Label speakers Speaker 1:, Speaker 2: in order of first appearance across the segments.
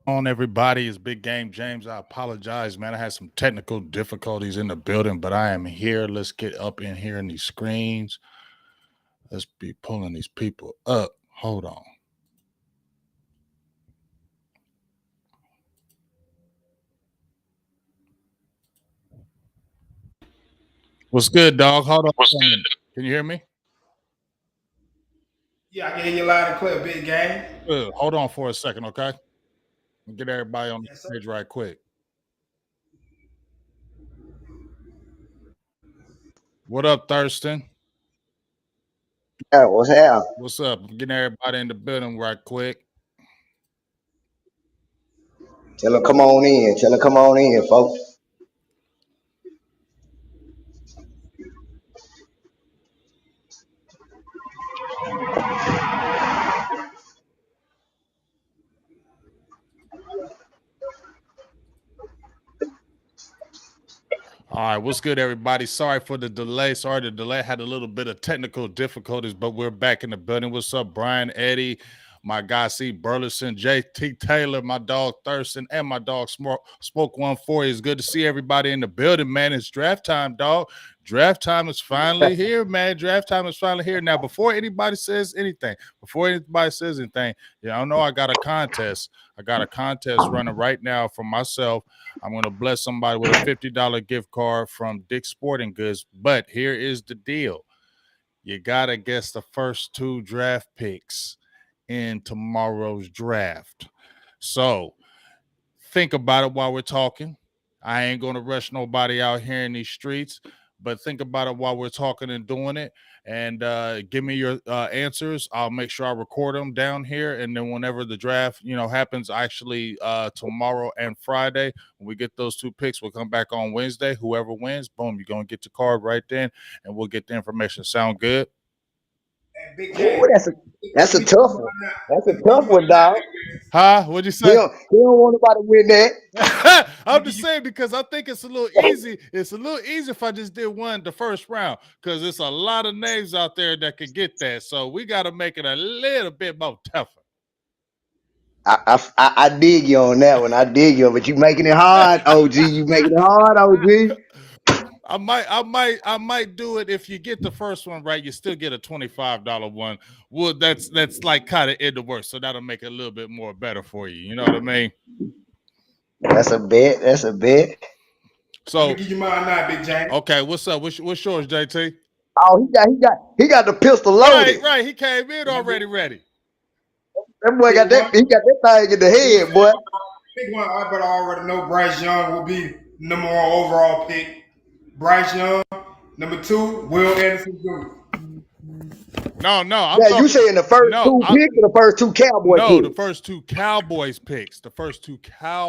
Speaker 1: On everybody, it's Big Game James. I apologize, man. I had some technical difficulties in the building, but I am here. Let's get up in here in these screens. Let's be pulling these people up. Hold on. What's good, dog? Hold on
Speaker 2: What's
Speaker 1: a
Speaker 2: good?
Speaker 1: minute. Can you hear me?
Speaker 3: Yeah, I can hear you loud and clear, big game.
Speaker 1: Good. Hold on for a second, okay? Get everybody on
Speaker 3: Yes, sir.
Speaker 1: the stage right quick. What up, Thurston?
Speaker 4: Yeah, what's hell?
Speaker 1: What's up? I'm getting everybody in the building right quick.
Speaker 4: Tell her come on in. Tell her come on in, folks.
Speaker 1: All right, what's good, everybody? Sorry for the delay. Sorry, the delay had a little bit of technical difficulties, but we're back in the building. What's up, Brian, Eddie, my guy C. Burleson, JT Taylor, my dog Thurston, and my dog Smoke 140. It's good to see everybody in the building, man. It's draft time, dog. Draft time is finally here, man. Draft time is finally here. Now, before anybody says anything, yeah, I know I got a contest. I got a contest running right now for myself. I'm going to bless somebody with a $50 gift card from Dick's Sporting Goods. But here is the deal. You got to guess the first two draft picks in tomorrow's draft. So think about it while we're talking. I ain't going to rush nobody out here in these streets, but think about it while we're talking and doing it. And give me your answers. I'll make sure I record them down here. And then whenever the draft, happens, actually tomorrow and Friday, when we get those two picks, we'll come back on Wednesday. Whoever wins, boom, you're going to get your card right then, and we'll get the information. Sound good?
Speaker 3: And big
Speaker 4: Ooh,
Speaker 3: game.
Speaker 4: that's
Speaker 3: Let
Speaker 4: a
Speaker 3: me give
Speaker 4: tough
Speaker 3: you
Speaker 4: one.
Speaker 3: mine now.
Speaker 4: That's a
Speaker 3: Let me give
Speaker 4: tough
Speaker 3: you
Speaker 4: one,
Speaker 3: mine now,
Speaker 4: dog.
Speaker 3: big game.
Speaker 1: Huh? What'd you
Speaker 4: He
Speaker 1: say?
Speaker 4: don't, he don't want nobody to win that.
Speaker 3: Let
Speaker 1: I'm
Speaker 3: me give
Speaker 1: just
Speaker 3: you.
Speaker 1: saying because I think it's a little easy. It's a little easy if I just did one the first round because it's a lot of names out there that could get that. So we got to make it a little bit more tougher.
Speaker 4: I dig you on that one. I dig you, but you making it hard, OG. You making it hard, OG.
Speaker 1: I might do it if you get the first one right. You still get a $25 one. Well, that's like kind of in the works, so that'll make it a little bit more better for you. You know what I mean?
Speaker 4: That's a bet. That's a bet.
Speaker 3: Let me
Speaker 1: So
Speaker 3: give you mine now, big James.
Speaker 1: okay, what's up? What's yours, JT?
Speaker 4: Oh, he got the pistol
Speaker 1: Right,
Speaker 4: loaded.
Speaker 1: right. He came in already ready.
Speaker 4: That boy
Speaker 3: Pick
Speaker 4: got
Speaker 3: one.
Speaker 4: that. He got that thing in the
Speaker 3: You
Speaker 4: head, boy.
Speaker 3: pick one. I better already know Bryce Young will be number one overall pick. Bryce Young. Number two, Will Anderson Jr.
Speaker 1: No, no. I'm
Speaker 4: Yeah, you
Speaker 1: talking.
Speaker 4: saying the first
Speaker 1: No,
Speaker 4: two picks or the first two Cowboy
Speaker 1: no, the
Speaker 4: picks?
Speaker 1: first two Cowboys picks. The first two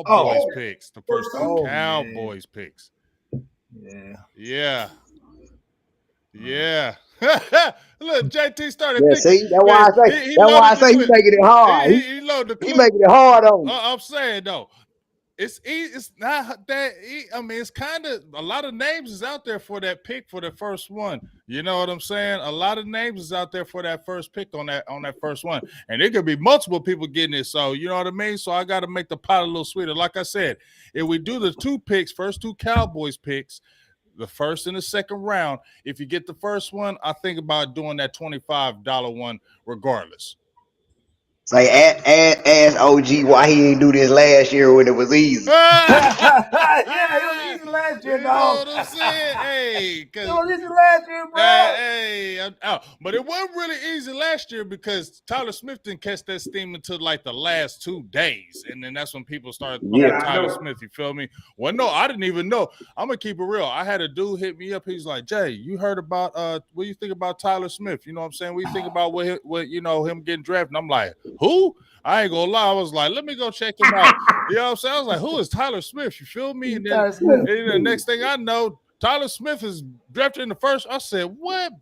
Speaker 3: Oh,
Speaker 1: Cowboys picks. The
Speaker 3: first
Speaker 1: first two
Speaker 3: two.
Speaker 4: Oh yeah,
Speaker 1: Cowboys picks.
Speaker 4: yeah,
Speaker 1: Yeah. Yeah. Look, JT started
Speaker 4: yeah.
Speaker 1: thinking.
Speaker 4: See, that's why
Speaker 1: Man,
Speaker 4: I say.
Speaker 1: he
Speaker 4: That's why I
Speaker 1: loaded the
Speaker 4: say he
Speaker 1: clip.
Speaker 4: making it
Speaker 1: He,
Speaker 4: hard.
Speaker 1: he, he loaded the
Speaker 4: He
Speaker 1: clip.
Speaker 4: making it hard on you.
Speaker 1: I'm saying though, it's easy. It's not that. I mean, it's kind of a lot of names is out there for that pick for the first one. You know what I'm saying? A lot of names is out there for that first pick on that first one, and there could be multiple people getting it. So you know what I mean. So I got to make the pot a little sweeter. Like I said, if we do the two picks, first two Cowboys picks, the first and the second round. If you get the first one, I think about doing that $25 one regardless.
Speaker 4: Say, ask OG why he didn't do this last year when it was easy.
Speaker 3: Yeah, it was easy last year,
Speaker 1: You know
Speaker 3: dog.
Speaker 1: what I'm saying? Hey,
Speaker 3: It
Speaker 1: because
Speaker 3: was easy last year, bro.
Speaker 1: but it wasn't really easy last year because Tyler Smith didn't catch that steam until like the last 2 days, and then that's when people started
Speaker 4: Yeah,
Speaker 1: throwing
Speaker 3: Yeah, I
Speaker 1: Tyler
Speaker 3: know.
Speaker 1: Smith. You feel me? Well, no, I didn't even know. I'm gonna keep it real. I had a dude hit me up. He's like, "Jay, you heard about what do you think about Tyler Smith? You know what I'm saying? What do you think about what him getting drafted?" And I'm like, "Who?" I ain't gonna lie. I was like, "Let me go check him out." You know what I'm saying? I was like, "Who is Tyler Smith?" You feel me? And then
Speaker 3: Tyler Smith.
Speaker 1: the next thing I know, Tyler Smith is drafted in the first. I said, "What?"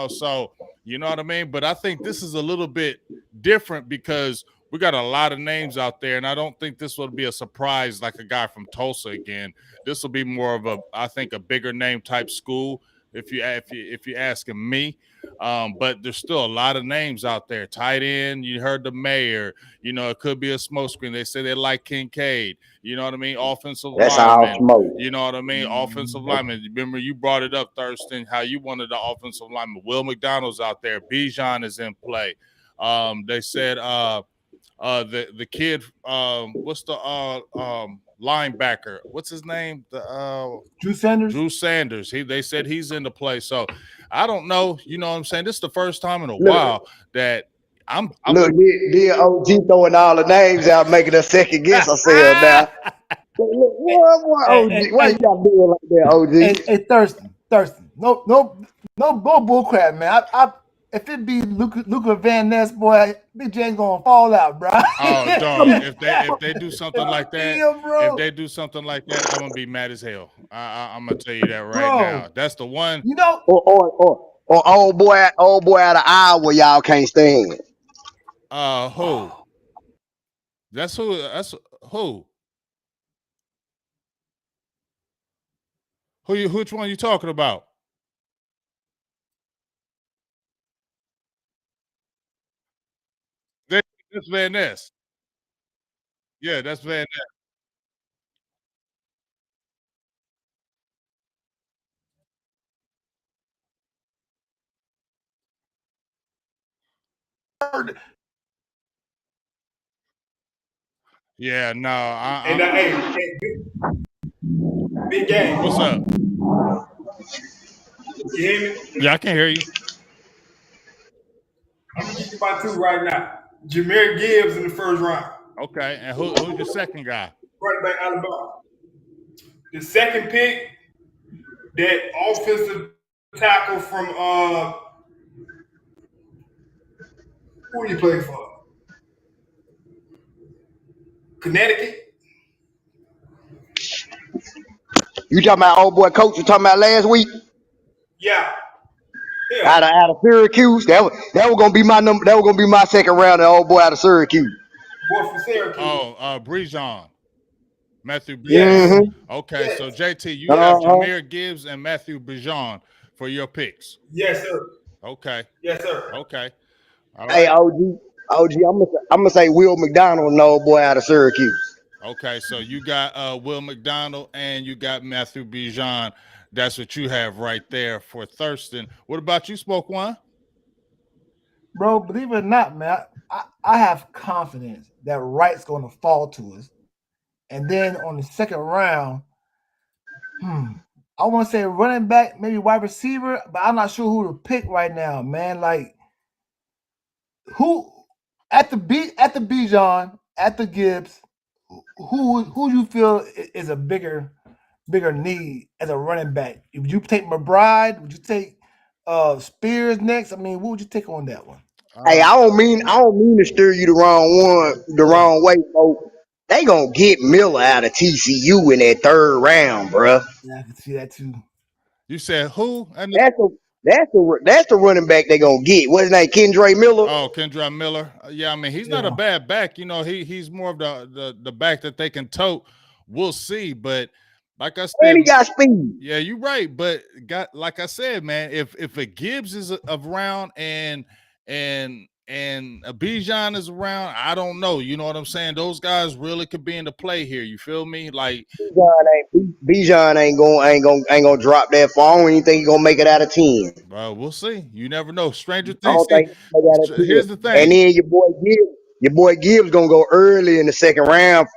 Speaker 1: So you know what I mean. But I think this is a little bit different because we got a lot of names out there, and I don't think this will be a surprise like a guy from Tulsa again. This will be more of I think, a bigger name type school. if you asking me. But there's still a lot of names out there. Tight end, you heard the mayor. It could be a smokescreen. They say they like Kincaid. You know what I mean? Offensive
Speaker 4: That's all
Speaker 1: lineman.
Speaker 4: smoke.
Speaker 1: You know what I mean? Offensive lineman. Remember, you brought it up, Thurston, how you wanted the offensive lineman. Will McDonald's out there. Bijan is in play. They said the kid, what's the linebacker? What's his name? The
Speaker 2: Drew Sanders.
Speaker 1: Drew Sanders. They said he's in the play. So I don't know. You know what I'm saying? This is the first time in a while that I'm
Speaker 4: look, dear OG throwing all the names out, making us second guess ourselves now. What OG? Why you got doing like that, OG?
Speaker 2: Hey, Thurston. No bull crap, man. If it be Luca Van Ness, boy, Big J's gonna fall out, bro.
Speaker 1: Oh, dog! If they do something like that, if they do something like that, I'm gonna be mad as hell. I'm gonna tell you that right now. That's the one.
Speaker 4: Or old boy out of Iowa, y'all can't stand.
Speaker 1: Who? That's who. That's who. Which one you talking about? That's Van Ness. Yeah, that's Van Ness. Yeah, no.
Speaker 3: And big game.
Speaker 1: What's up?
Speaker 3: You hear me?
Speaker 1: Yeah, I can hear you.
Speaker 3: I'm gonna give you my two right now. Jameer Gibbs in the first round.
Speaker 1: Okay, and who's your second guy?
Speaker 3: Running back Alabama. The second pick, that offensive tackle from who you play for? Connecticut.
Speaker 4: You talking about old boy coach? You talking about last week?
Speaker 3: Yeah.
Speaker 4: Out of Syracuse. That was gonna be my number. That was gonna be my second round. The old boy out of Syracuse.
Speaker 3: Boy from Syracuse.
Speaker 1: Oh, Bijan. Matthew Bijan.
Speaker 3: Yes.
Speaker 1: Mm-hmm. Okay, yes. So JT, you have Jameer Gibbs and Matthew Bijan for your picks.
Speaker 3: Yes, sir.
Speaker 1: Okay.
Speaker 3: Yes, sir.
Speaker 1: Okay.
Speaker 4: All right. Hey, OG, I'm gonna say Will McDonald, and the old boy out of Syracuse.
Speaker 1: Okay, so you got Will McDonald and you got Matthew Bijan. That's what you have right there for Thurston. What about you, Smoke One?
Speaker 2: Bro, believe it or not, man, I have confidence that Wright's going to fall to us. And then on the second round, I want to say running back, maybe wide receiver, but I'm not sure who to pick right now, man. Like, who at the Bijan, at the Gibbs, who you feel is a bigger need as a running back? Would you take McBride? Would you take Spears next? I mean, what would you take on that one?
Speaker 4: Hey, I don't mean to steer you the wrong way, folks. They gonna get Miller out of TCU in that third round, bro.
Speaker 2: Yeah, I can see that too.
Speaker 1: You said who?
Speaker 4: That's the running back they gonna get. What's his name? Kendre Miller.
Speaker 1: Oh, Kendre Miller. Yeah, I mean he's not a bad back. He's more of the back that they can tote. We'll see, but like I said,
Speaker 4: and he got speed.
Speaker 1: Yeah, you're right. But like I said, man, if a Gibbs is around and a Bijan is around, I don't know. You know what I'm saying? Those guys really could be in the play here. You feel me? Like
Speaker 4: Bijan ain't gonna drop that far. I don't even think he's gonna make it out of 10.
Speaker 1: Well, we'll see. You never know. Stranger things. Here's the thing.
Speaker 4: And then your boy Gibbs gonna go early in the second round.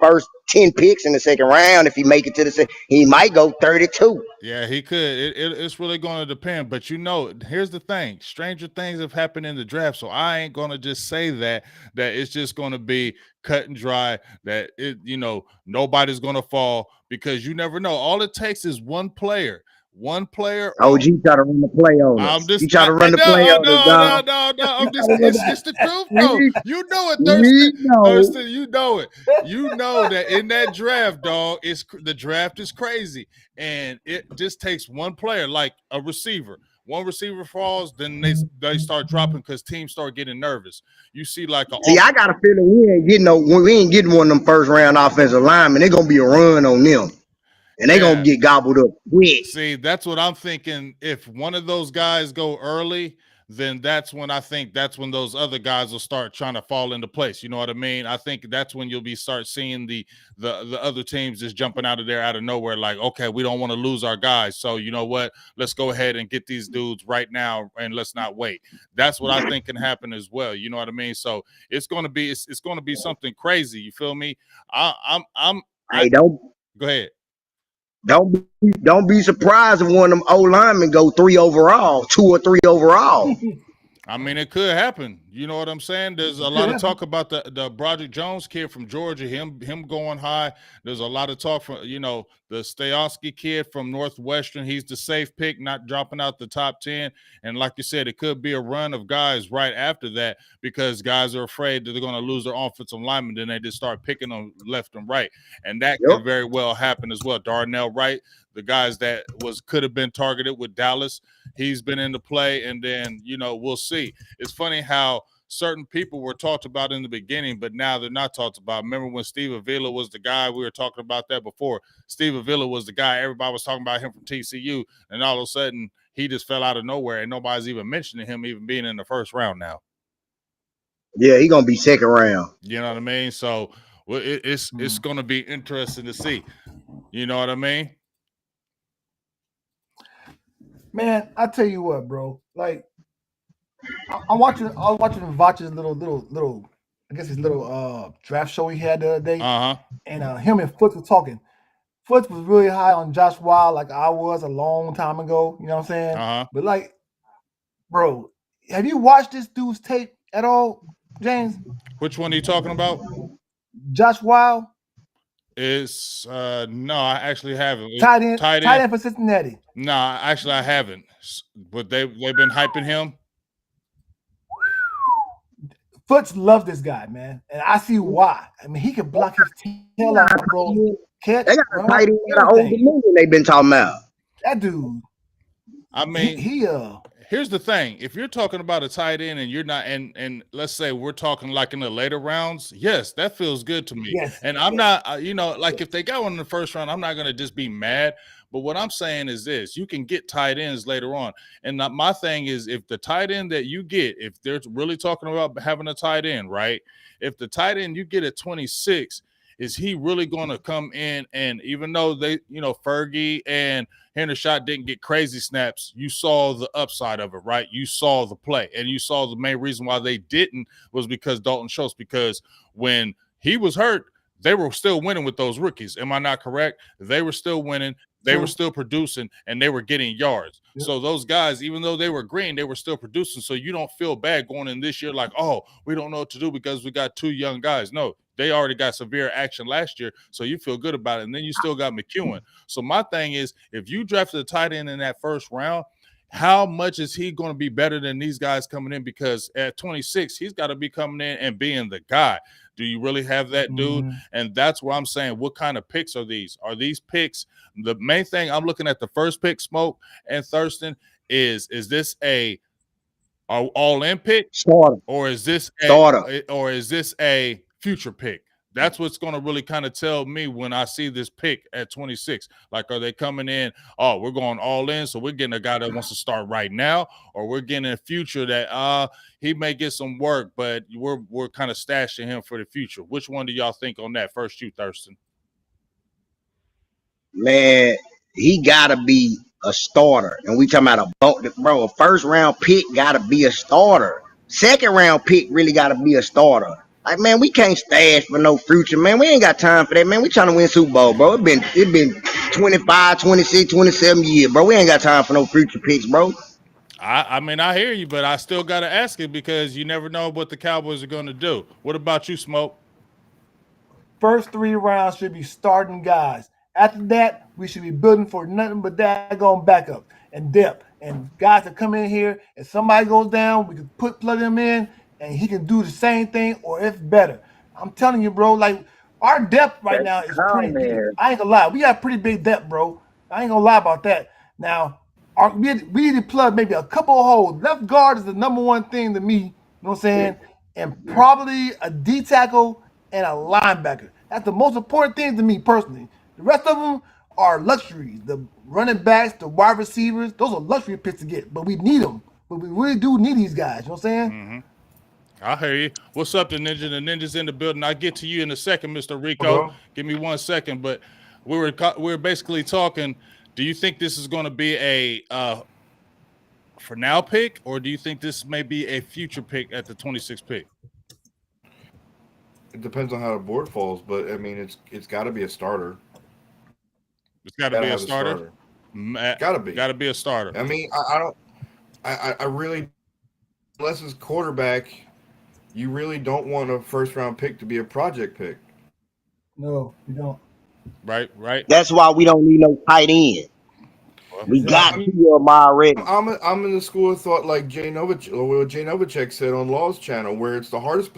Speaker 4: First 10 picks in the second round. If he make it to the second, he might go 32.
Speaker 1: Yeah, he could. It's really going to depend. But here's the thing. Stranger things have happened in the draft. So I ain't going to just say that it's just going to be cut and dry, that nobody's going to fall, because you never know. All it takes is one player. OG
Speaker 4: try to run the play on us. He try to run the play on us.
Speaker 1: No. It's the truth, though. You know it, Thurston. You know it. You know that in that draft, dog, the draft is crazy. And it just takes one player, like a receiver. One receiver falls, then they start dropping because teams start getting nervous. You see, I
Speaker 4: got a feeling we ain't getting one of them first round offensive linemen. It's gonna be a run on them. and they gonna
Speaker 1: Yeah.
Speaker 4: get gobbled up quick.
Speaker 1: See, that's what I'm thinking. If one of those guys go early, then that's when I think that's when those other guys will start trying to fall into place. You know what I mean? I think that's when you'll be start seeing the other teams just jumping out of there out of nowhere, like, okay, we don't want to lose our guys. So you know what? Let's go ahead and get these dudes right now and let's not wait. That's what I think can happen as well. You know what I mean? So it's gonna be something crazy. You feel me? I
Speaker 4: Hey, don't
Speaker 1: go ahead.
Speaker 4: don't be surprised if one of them old linemen go 3 overall, 2 or 3 overall.
Speaker 1: I mean, it could happen. You know what I'm saying? There's a lot of talk about the Broderick Jones kid from Georgia, him going high. There's a lot of talk from the Stayowski kid from Northwestern. He's the safe pick, not dropping out the top 10. And like you said, it could be a run of guys right after that because guys are afraid that they're going to lose their offensive lineman. Then they just start picking them left and right, and that
Speaker 4: Yep.
Speaker 1: could very well happen as well. Darnell Wright, the guys that could have been targeted with Dallas, he's been into play, and then we'll see. It's funny how certain people were talked about in the beginning, but now they're not talked about. Remember when Steve Avila was the guy? We were talking about that before. Steve Avila was the guy. Everybody was talking about him from TCU, and all of a sudden he just fell out of nowhere, and nobody's even mentioning him even being in the first round now.
Speaker 4: Yeah, he gonna be second round.
Speaker 1: You know what I mean? So it's going to be interesting to see. You know what I mean?
Speaker 2: Man, I tell you what, bro. Like, I'm watching Vach's little. I guess his little draft show he had the other day, and him and Foots were talking. Foots was really high on Josh Wild, like I was a long time ago. You know what I'm saying? But like, bro, have you watched this dude's tape at all, James?
Speaker 1: Which one are you talking about?
Speaker 2: Josh Wild.
Speaker 1: It's no, I actually haven't.
Speaker 2: Tight end for Cincinnati.
Speaker 1: No, actually I haven't. But they've been hyping him.
Speaker 2: Foots loves this guy, man, and I see why. I mean, he can block his tail off, bro. Catch,
Speaker 4: they got a tight end at Old Dominion they've been talking about.
Speaker 2: That dude.
Speaker 1: I mean,
Speaker 2: he
Speaker 1: here's the thing. If you're talking about a tight end and you're not, and let's say we're talking like in the later rounds, yes, that feels good to me.
Speaker 2: Yes,
Speaker 1: and I'm not, like if they got one in the first round, I'm not going to just be mad. But what I'm saying is this: you can get tight ends later on. And my thing is, if the tight end that you get, if they're really talking about having a tight end, right? If the tight end you get at 26, is he really going to come in? And even though they, Fergie and Hendershot didn't get crazy snaps, you saw the upside of it, right? You saw the play, and you saw the main reason why they didn't was because Dalton Schultz, because when he was hurt, they were still winning with those rookies. Am I not correct? They were still winning. They were still producing, and they were getting yards. Yep. So those guys, even though they were green, they were still producing. So you don't feel bad going in this year like, oh, we don't know what to do because we got 2 young guys. No, they already got severe action last year, so you feel good about it. And then you still got McEwen. So my thing is, if you drafted a tight end in that first round, how much is he going to be better than these guys coming in? Because at 26, he's got to be coming in and being the guy. Do you really have that dude? And that's where I'm saying, what kind of picks are these? Are these picks? The main thing I'm looking at the first pick, Smoke and Thurston, is this a all-in pick,
Speaker 4: starter,
Speaker 1: or is this a future pick? That's what's going to really kind of tell me when I see this pick at 26. Like, are they coming in, oh, we're going all in, so we're getting a guy that wants to start right now, or we're getting a future that he may get some work, but we're kind of stashing him for the future? Which one do y'all think on that? First, you, Thurston.
Speaker 4: Man, he got to be a starter. And we talking about a first round pick got to be a starter. Second round pick really got to be a starter. Like, man, we can't stash for no future, man. We ain't got time for that, man. We trying to win Super Bowl, bro. It been 25, 26, 27 years, bro. We ain't got time for no future picks, bro.
Speaker 1: I mean, I hear you, but I still got to ask it because you never know what the Cowboys are going to do. What about you, Smoke?
Speaker 2: First 3 rounds should be starting guys. After that, we should be building for nothing but daggone backup and depth. And guys that come in here, if somebody goes down, we can plug him in, and he can do the same thing or if better. I'm telling you, bro, like, our depth right now is pretty deep. I ain't gonna lie. We got pretty big depth, bro. I ain't gonna lie about that. Now, we need to plug maybe a couple of holes. Left guard is the number one thing to me, you know what I'm saying? And probably a D tackle and a linebacker. That's the most important thing to me personally. The rest of them, are luxuries. The running backs, the wide receivers, those are luxury picks to get, but we need them. But we really do need these guys. You know what I'm saying?
Speaker 1: Mm-hmm. I hear you. What's up, the ninja? The ninja's in the building. I'll get to you in a second, Mr. Rico.
Speaker 3: bro.
Speaker 1: Give me 1 second. But we were basically talking. Do you think this is going to be a for now pick, or do you think this may be a future pick at the 26th pick?
Speaker 5: It depends on how the board falls, but I mean, it's got to be a starter.
Speaker 1: It's got to
Speaker 5: Got to
Speaker 1: be a
Speaker 5: have a
Speaker 1: starter.
Speaker 5: starter. Got to be.
Speaker 1: Got to be a starter.
Speaker 5: I mean, I don't. I really, unless it's quarterback, you really don't want a first round pick to be a project pick.
Speaker 2: No, we don't.
Speaker 1: Right.
Speaker 4: That's why we don't need no tight end. We got
Speaker 2: Exactly.
Speaker 4: two of them already.
Speaker 5: I'm in the school of thought like Jay Novacek said on Law's channel, where it's the hardest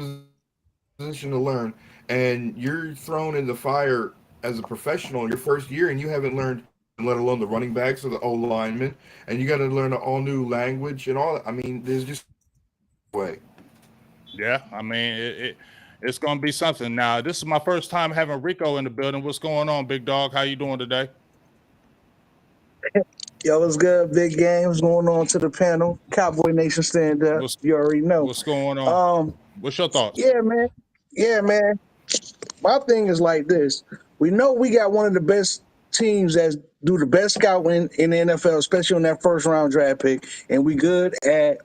Speaker 5: position to learn, and you're thrown in the fire as a professional in your first year, and you haven't learned, let alone the running backs or the O linemen, and you got to learn an all new language and all that. I mean, there's just no way.
Speaker 1: Yeah. I mean, it's going to be something. Now, this is my first time having Rico in the building. What's going on, big dog? How you doing today?
Speaker 6: Yo, what's good? Big games going on to the panel. Cowboy Nation stand up.
Speaker 1: What's
Speaker 6: You already know.
Speaker 1: what's going on? What's your thoughts?
Speaker 6: Yeah, man. Yeah, man. My thing is like this. We know we got one of the best teams that do the best scouting in the NFL, especially on that first round draft pick. And we good at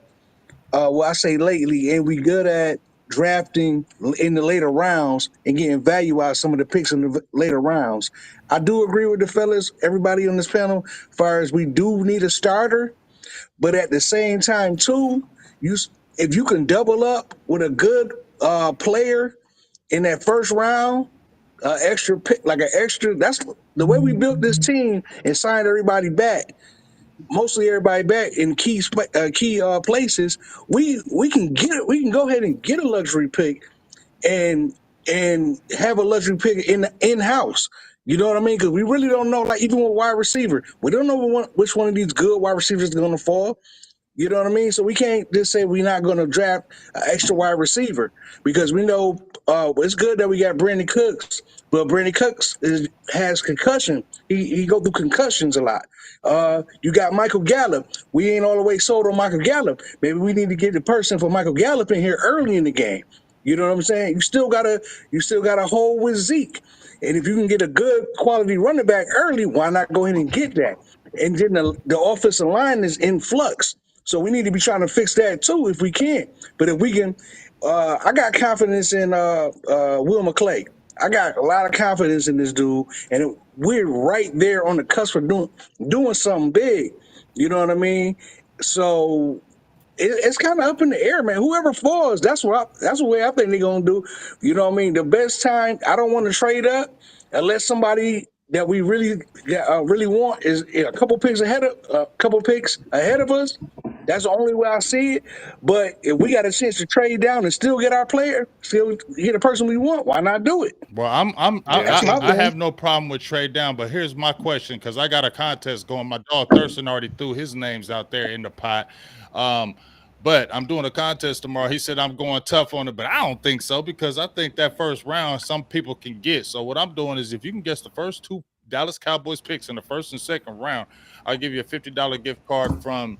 Speaker 6: I say lately, and we good at drafting in the later rounds and getting value out of some of the picks in the later rounds. I do agree with the fellas, everybody on this panel, as far as we do need a starter, but at the same time too, if you can double up with a good player in that first round, extra pick, like an extra. That's the way we built this team and signed everybody back. Mostly everybody back in key places. We can get it. We can go ahead and get a luxury pick and have a luxury pick in house. You know what I mean? Because we really don't know. Like even with wide receiver, we don't know which one of these good wide receivers is going to fall. You know what I mean? So we can't just say we're not going to draft an extra wide receiver because we know it's good that we got Brandon Cooks, but Brandon Cooks has concussion. He go through concussions a lot. You got Michael Gallup. We ain't all the way sold on Michael Gallup. Maybe we need to get the person for Michael Gallup in here early in the game. You know what I'm saying? You still gotta hold with Zeke. And if you can get a good quality running back early, why not go ahead and get that? And then the offensive line is in flux. So we need to be trying to fix that too if we can. But if we can, I got confidence in Will McClay. I got a lot of confidence in this dude, and we're right there on the cusp of doing something big. You know what I mean? So it's kind of up in the air, man. Whoever falls, that's the way I think they're gonna do. You know what I mean? The best time, I don't want to trade up unless somebody that we really want is a couple picks ahead of us. That's the only way I see it. But if we got a chance to trade down and still get our player, still get a person we want, why not do it?
Speaker 1: Well,
Speaker 6: That's my
Speaker 1: I
Speaker 6: thing.
Speaker 1: have no problem with trade down, but here's my question because I got a contest going. My dog Thurston already threw his names out there in the pot. But I'm doing a contest tomorrow. He said I'm going tough on it, but I don't think so because I think that first round some people can get. So what I'm doing is if you can guess the first two Dallas Cowboys picks in the first and second round, I'll give you a $50 gift card from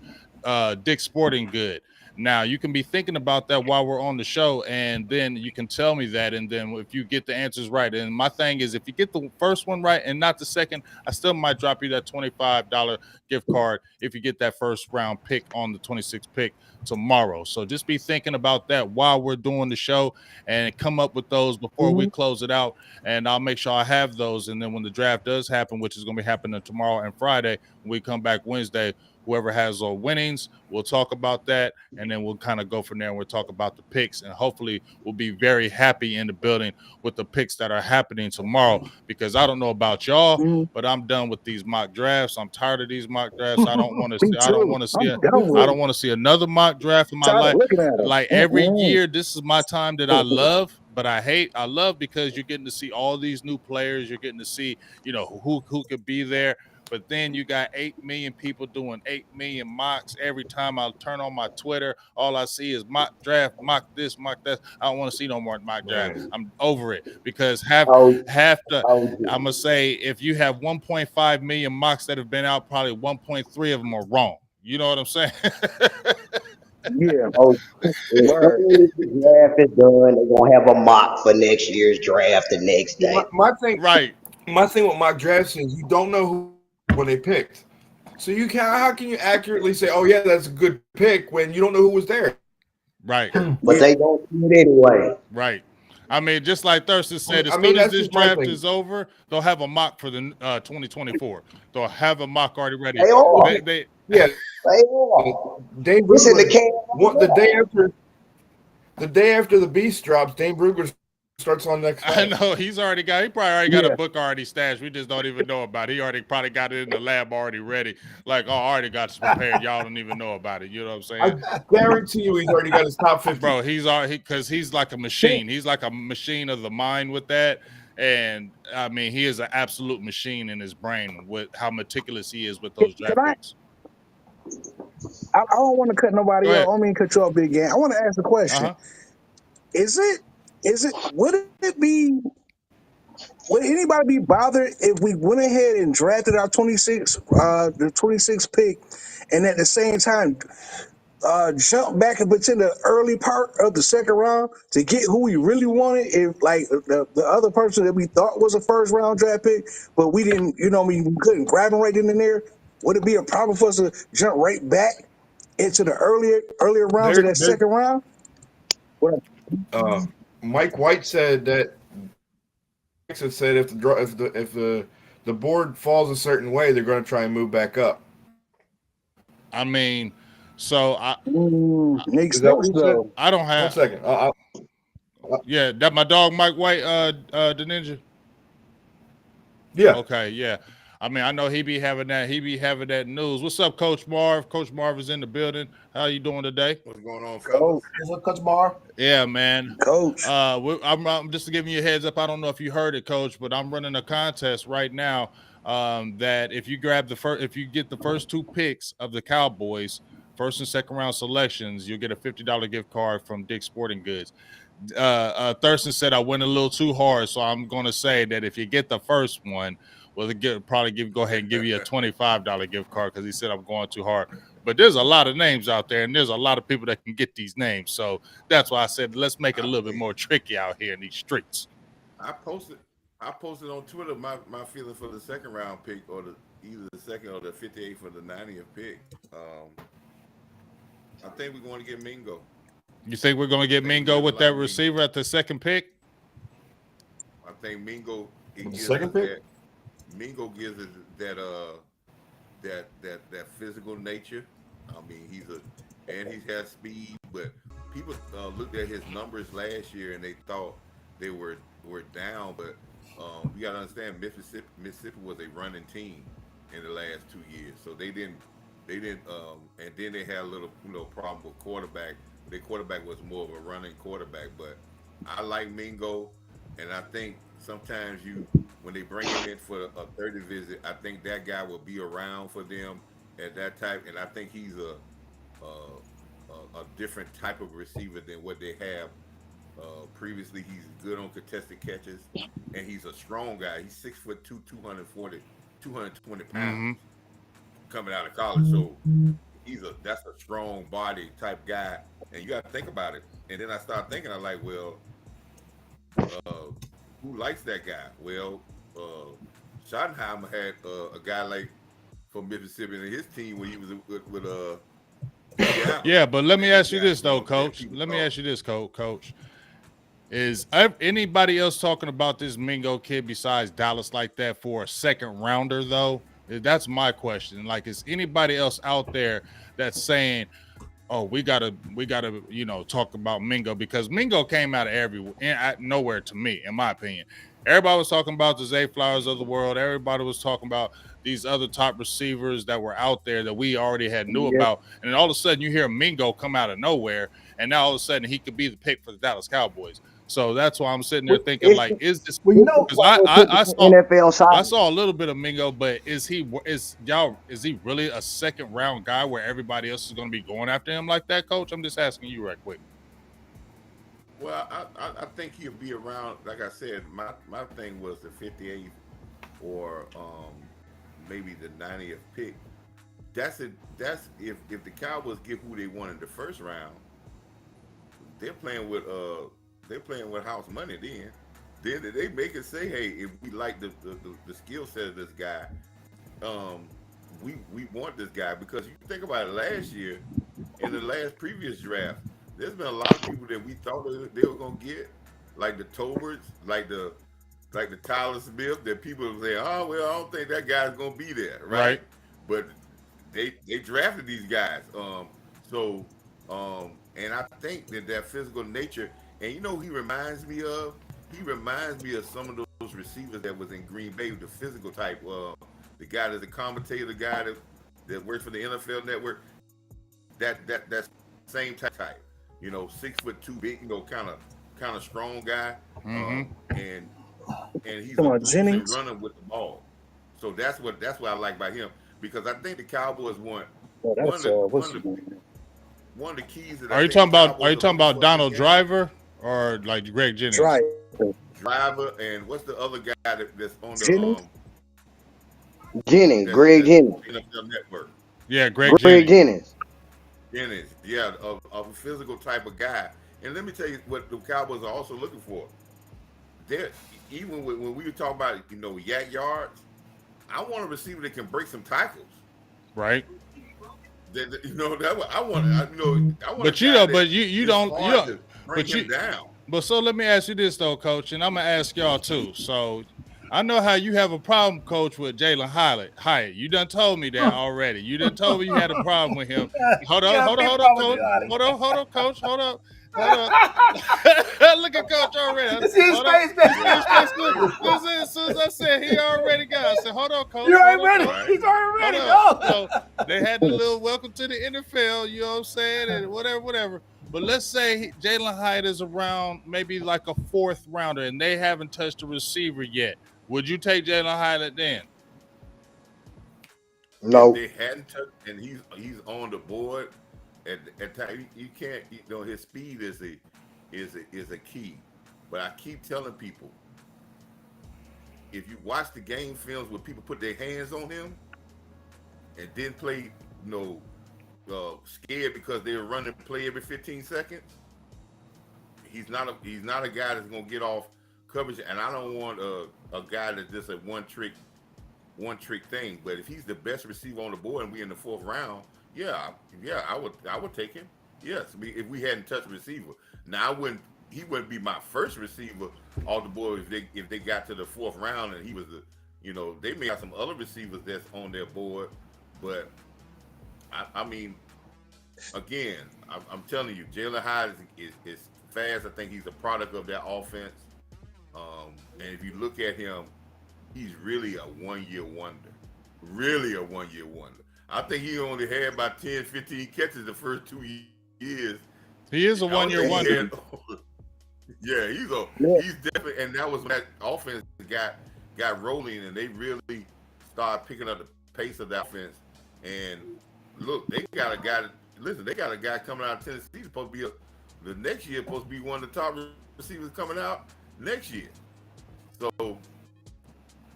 Speaker 1: Dick's Sporting Good. Now you can be thinking about that while we're on the show, and then you can tell me that. And then if you get the answers right, and my thing is, if you get the first one right and not the second, I still might drop you that $25 gift card if you get that first round pick on the 26th pick tomorrow. So just be thinking about that while we're doing the show, and come up with those before we close it out. And I'll make sure I have those. And then when the draft does happen, which is going to be happening tomorrow and Friday, when we come back Wednesday, whoever has winnings, we'll talk about that, and then we'll kind of go from there and we'll talk about the picks, and hopefully we'll be very happy in the building with the picks that are happening tomorrow, because I don't know about y'all, but I'm done with these mock drafts. I'm tired of these mock drafts. I don't want to see I don't want to see I don't want to see another mock draft in my life. Like every year, this is my time that I love, but I hate. I love because you're getting to see all these new players. You're getting to see, who could be there. But then you got 8 million people doing 8 million mocks. Every time I turn on my Twitter, all I see is mock draft, mock this, mock that. I don't want to see no more mock draft.
Speaker 5: Man.
Speaker 1: I'm over it because half
Speaker 7: Oh,
Speaker 1: the
Speaker 7: oh,
Speaker 1: I'm gonna say if you have 1.5 million mocks that have been out, probably 1.3 of them are wrong. You know what I'm saying?
Speaker 6: Yeah,
Speaker 7: oh. As
Speaker 6: word.
Speaker 7: soon as the draft is done, they're gonna have a mock for next year's draft the next day.
Speaker 5: My thing,
Speaker 1: Right.
Speaker 5: with mock drafts is you don't know who when they picked. So you can how can you accurately say, oh yeah, that's a good pick when you don't know who was there?
Speaker 1: Right.
Speaker 7: But
Speaker 6: Yeah.
Speaker 7: they don't do it anyway.
Speaker 1: Right. I mean, just like Thurston said, as
Speaker 5: I mean,
Speaker 1: soon as
Speaker 5: that's
Speaker 1: this
Speaker 5: just my
Speaker 1: draft
Speaker 5: thing.
Speaker 1: is over, they'll have a mock for the 2024. They'll have a mock already ready.
Speaker 7: They are.
Speaker 1: They
Speaker 5: Yeah,
Speaker 7: They are.
Speaker 5: Dane
Speaker 7: It's in the
Speaker 5: Brugler.
Speaker 7: can.
Speaker 5: The day after the Beast drops, Dane Brugler starts on next
Speaker 1: I
Speaker 5: night.
Speaker 1: know he probably already got a
Speaker 6: Yeah.
Speaker 1: book already stashed. We just don't even know about it. He already probably got it in the lab already ready. Like, oh, I already got this prepared. Y'all don't even know about it. You know what I'm saying?
Speaker 5: I guarantee you, he's already got his top 50.
Speaker 1: Bro, because he's like a machine. He's like a machine of the mind with that. And I mean, he is an absolute machine in his brain with how meticulous he is with those
Speaker 6: Can
Speaker 1: draft
Speaker 6: I?
Speaker 1: picks.
Speaker 6: I don't want to cut
Speaker 1: Go
Speaker 6: nobody off.
Speaker 1: ahead.
Speaker 6: I don't mean to cut you off, Big Gang. I want to ask a question.
Speaker 1: Uh-huh.
Speaker 6: Is it would anybody be bothered if we went ahead and drafted our the 26th pick, and at the same time jump back up into the early part of the second round to get who we really wanted? If like the other person that we thought was a first round draft pick, but we didn't, we couldn't grab him right in there. Would it be a problem for us to jump right back into the earlier rounds of
Speaker 5: There,
Speaker 6: that
Speaker 5: there.
Speaker 6: second round? What?
Speaker 5: Mike White said that. Said if the board falls a certain way, they're going to try and move back up.
Speaker 1: I mean, so
Speaker 6: Makes
Speaker 5: Is that what
Speaker 6: sense
Speaker 5: you said?
Speaker 6: though.
Speaker 1: I don't
Speaker 5: One
Speaker 1: have
Speaker 5: second.
Speaker 1: yeah, that my dog Mike White, the ninja.
Speaker 5: Yeah.
Speaker 1: Okay, yeah. I mean, I know he be having that news. What's up, Coach Marv? Coach Marv is in the building. How you doing today?
Speaker 3: What's going on,
Speaker 6: Coach,
Speaker 3: fellas?
Speaker 2: What's up, Coach Mar?
Speaker 1: Yeah, man.
Speaker 6: Coach.
Speaker 1: I'm just giving you a heads up. I don't know if you heard it, Coach, but I'm running a contest right now. That if you if you get the first 2 picks of the Cowboys, first and second round selections, you'll get a $50 gift card from Dick's Sporting Goods. Thurston said I went a little too hard, so I'm going to say that if you get the first one, go ahead and give you a $25 gift card because he said I'm going too hard. But there's a lot of names out there, and there's a lot of people that can get these names. So that's why I said let's make it a little bit more tricky out here in these streets.
Speaker 8: I posted on Twitter my feeling for the second round pick, or either the second or the 58 for the 90th pick. I think we're going to get Mingo.
Speaker 1: You think we're going to get Mingo with that receiver at the second pick?
Speaker 8: I think Mingo.
Speaker 5: The second pick.
Speaker 8: Mingo gives us that physical nature. I mean, he has speed, but people looked at his numbers last year and they thought they were down. But we got to understand, Mississippi was a running team in the last 2 years, so they didn't. And then they had a little problem with quarterback. Their quarterback was more of a running quarterback, but I like Mingo, and I think sometimes when they bring him in for a 30 visit, I think that guy will be around for them at that type, and I think he's a different type of receiver than what they have previously. He's good on contested catches, and he's a strong guy. He's 6'2", 220 pounds.
Speaker 1: Mm-hmm.
Speaker 8: Coming out of college, so that's a strong body type guy, and you got to think about it. And then I start thinking, I'm like, well, who likes that guy? Well, Schottenheimer had a guy like from Mississippi in his team when he was with
Speaker 1: yeah, but let me ask you this though, Coach. Let me ask you this, Coach. Is anybody else talking about this Mingo kid besides Dallas like that for a second rounder though? That's my question. Like, is anybody else out there that's saying, "Oh, we gotta, talk about Mingo," because Mingo came out of nowhere to me, in my opinion. Everybody was talking about the Zay Flowers of the world. Everybody was talking about these other top receivers that were out there that we already knew about, and then all of a sudden you hear Mingo come out of nowhere, and now all of a sudden he could be the pick for the Dallas Cowboys. So that's why I'm sitting there thinking,
Speaker 7: It's
Speaker 1: like, is this?
Speaker 2: Well, you know,
Speaker 1: Because
Speaker 7: why they put
Speaker 1: I
Speaker 7: the
Speaker 1: saw
Speaker 7: NFL
Speaker 1: I
Speaker 7: side.
Speaker 1: saw a little bit of Mingo, but is he really a second round guy where everybody else is going to be going after him like that, Coach? I'm just asking you right quick.
Speaker 8: Well, I think he'll be around. Like I said, my thing was the 58th or maybe the 90th pick. That's it. That's if the Cowboys get who they want in the first round, they're playing with house money. Then they make it say, hey, if we like the skill set of this guy, um, we want this guy because you think about it. Last year, in the last previous draft, there's been a lot of people that we thought they were gonna get, like the Tobards, like the Tyler Smith, that people would say, oh well, I don't think that guy's gonna be there, right?
Speaker 1: Right.
Speaker 8: But they drafted these guys. So and I think that physical nature, and you know, who he reminds me of. He reminds me of some of those receivers that was in Green Bay, the physical type. The guy that's a commentator, the guy that works for the NFL Network. That same type. You know, 6'2", big. You know, kind of strong guy.
Speaker 1: Mm-hmm.
Speaker 8: And he's
Speaker 6: Come
Speaker 8: a
Speaker 6: on,
Speaker 8: bruising
Speaker 6: Jennings.
Speaker 8: runner with the ball. So that's what I like about him, because I think the Cowboys want
Speaker 6: Oh,
Speaker 8: one
Speaker 6: that's
Speaker 8: of the
Speaker 6: what's his name?
Speaker 8: one of the keys that
Speaker 1: Are
Speaker 8: I
Speaker 1: you
Speaker 8: think
Speaker 1: talking
Speaker 8: the
Speaker 1: about?
Speaker 8: Cowboys
Speaker 1: Are you talking
Speaker 8: looking
Speaker 1: about
Speaker 8: for in
Speaker 1: Donald
Speaker 8: this game.
Speaker 1: Driver or like Greg Jennings?
Speaker 6: Driver.
Speaker 8: Driver, and what's the other guy that's on the
Speaker 6: Jennings.
Speaker 7: Jennings, Greg
Speaker 8: that's
Speaker 7: Jennings,
Speaker 8: NFL Network?
Speaker 1: Yeah, Greg
Speaker 7: Greg
Speaker 1: Jennings.
Speaker 7: Jennings.
Speaker 8: Dennis, yeah, of a physical type of guy. And let me tell you what the Cowboys are also looking for. They're, even when we were talking about, you know, yak yards, I want a receiver that can break some tackles.
Speaker 1: Right.
Speaker 8: You know, that I want. I want a
Speaker 1: But you
Speaker 8: guy
Speaker 1: know,
Speaker 8: that
Speaker 1: but you
Speaker 8: it's
Speaker 1: don't
Speaker 8: hard to bring
Speaker 1: but
Speaker 8: him
Speaker 1: you
Speaker 8: down.
Speaker 1: but so let me ask you this though, Coach, and I'm gonna ask y'all too. So I know how you have a problem, Coach, with Jalen Hyatt. You done told me that already. You done told me you had a problem with him. Hold
Speaker 2: you
Speaker 1: on,
Speaker 2: got a
Speaker 1: hold on,
Speaker 2: big
Speaker 1: hold on,
Speaker 2: problem with
Speaker 1: Coach.
Speaker 2: Gianni.
Speaker 1: Hold on, Coach. Hold up. Look at Coach already.
Speaker 2: You see his
Speaker 1: Hold up.
Speaker 2: face,
Speaker 1: You see his face?
Speaker 2: man?
Speaker 1: As soon as I said he already got, I said, hold on, Coach.
Speaker 2: You
Speaker 1: Hold
Speaker 2: already
Speaker 1: on,
Speaker 2: ready?
Speaker 1: Coach.
Speaker 8: Right.
Speaker 2: He's already
Speaker 1: Hold
Speaker 2: ready,
Speaker 1: up.
Speaker 2: go.
Speaker 1: So they had the little welcome to the NFL, you know what I'm saying, and whatever. But let's say Jalen Hyatt is around maybe like a fourth rounder and they haven't touched a receiver yet. Would you take Jalen Hyatt then?
Speaker 8: If
Speaker 7: No,
Speaker 8: they hadn't touched, and he's on the board at time, you can't. You know, his speed is a key. But I keep telling people, if you watch the game films where people put their hands on him and then play, you know, scared because they're running play every 15 seconds, he's not a guy that's gonna get off coverage. And I don't want a guy that's just a one trick thing. But if he's the best receiver on the board and we in the fourth round, yeah, I would take him. Yes, if we hadn't touched a receiver. Now he wouldn't be my first receiver off the board if they got to the fourth round and he was they may have some other receivers that's on their board, but I mean, again, I'm telling you, Jalen Hyde is fast. I think he's a product of that offense. And if you look at him, he's really a 1 year wonder. Really a 1 year wonder. I think he only had about 10, 15 catches the first 2 years.
Speaker 1: He is a 1 year wonder.
Speaker 8: Yeah,
Speaker 6: Yeah.
Speaker 8: he's definitely, and that was when that offense got rolling, and they really started picking up the pace of that offense. And look, they got a guy. They got a guy coming out of Tennessee supposed to be the next year supposed to be one of the top receivers coming out next year. So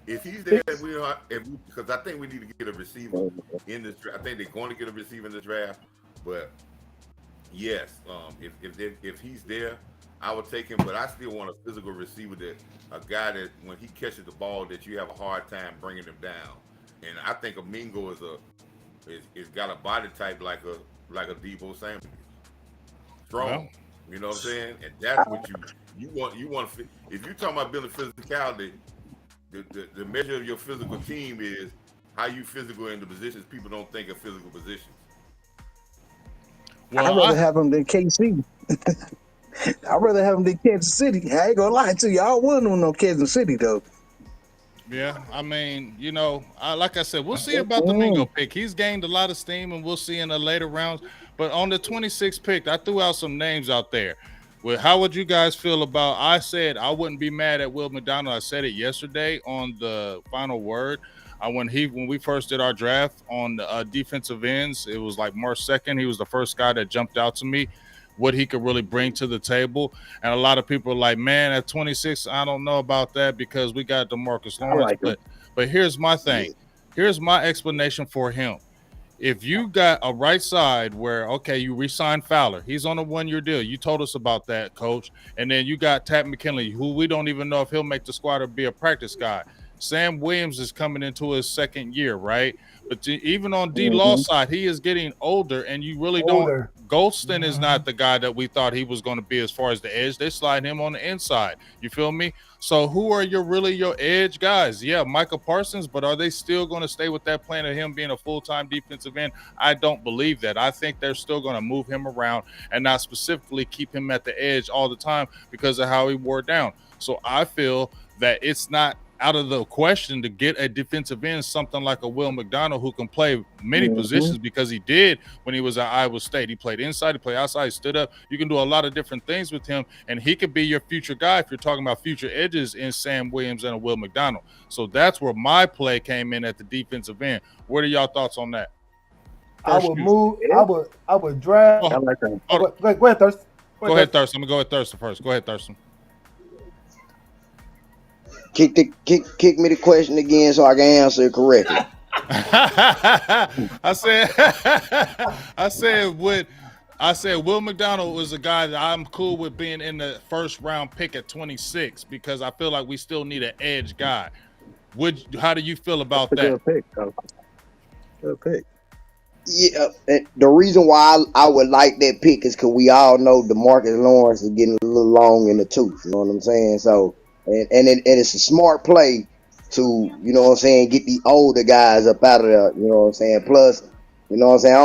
Speaker 8: if he's there, because I think we need to get a receiver in this draft. I think they're going to get a receiver in the draft, but yes, if he's there, I would take him. But I still want a physical receiver, a guy that when he catches the ball, that you have a hard time bringing him down. And I think Mingo is got a body type like a Debo Samuel, strong.
Speaker 1: Well,
Speaker 8: you know what I'm saying? And that's what you want. You want to, if you're talking about building physicality, the measure of your physical team is how you physical in the positions people don't think of physical positions.
Speaker 6: I'd rather have him than KC. I'd rather have him than Kansas City. I ain't gonna lie to you. I don't want him no Kansas City though.
Speaker 1: Yeah, I mean, like I said, we'll see about the Mingo pick. He's gained a lot of steam, and we'll see in the later rounds. But on the 26th pick, I threw out some names out there. Well, how would you guys feel about? I said I wouldn't be mad at Will McDonald. I said it yesterday on the final word. When we first did our draft on defensive ends, it was like March 2nd. He was the first guy that jumped out to me, what he could really bring to the table. And a lot of people are like, man, at 26, I don't know about that because we got DeMarcus
Speaker 4: I
Speaker 1: Lawrence.
Speaker 4: like him.
Speaker 1: But here's my thing.
Speaker 4: Yeah.
Speaker 1: Here's my explanation for him. If you got a right side where, okay, you re-signed Fowler, he's on a 1-year deal. You told us about that, coach. And then you got Tat McKinley, who we don't even know if he'll make the squad or be a practice guy. Sam Williams is coming into his second year, right? But even on D Law's side, he is getting older, and you really don't.
Speaker 2: Older.
Speaker 1: Golston is not the guy that we thought he was going to be as far as the edge. They slide him on the inside. You feel me? So who are your edge guys? Yeah, Michael Parsons, but are they still going to stay with that plan of him being a full-time defensive end? I don't believe that. I think they're still going to move him around and not specifically keep him at the edge all the time because of how he wore down. So I feel that it's not out of the question to get a defensive end, something like a Will McDonald who can play many positions because he did when he was at Iowa State. He played inside, he played outside, he stood up. You can do a lot of different things with him, and he could be your future guy if you're talking about future edges in Sam Williams and a Will McDonald. So that's where my play came in at the defensive end. What are y'all thoughts on that?
Speaker 2: I would move. I would draft.
Speaker 4: I like him.
Speaker 2: Go ahead, Thurston.
Speaker 1: Go ahead, Thurston. I'm gonna go with Thurston first. Go ahead, Thurston.
Speaker 4: Kick me the question again so I can answer it correctly.
Speaker 1: I said Will McDonald was a guy that I'm cool with being in the first round pick at 26 because I feel like we still need an edge guy. How do you feel about that?
Speaker 6: Good pick, though. Good pick.
Speaker 4: Yeah, the reason why I would like that pick is because we all know DeMarcus Lawrence is getting a little long in the tooth. You know what I'm saying? So, and it's a smart play to, you know what I'm saying, get the older guys up out of there. You know what I'm saying? Plus, you know what I'm saying,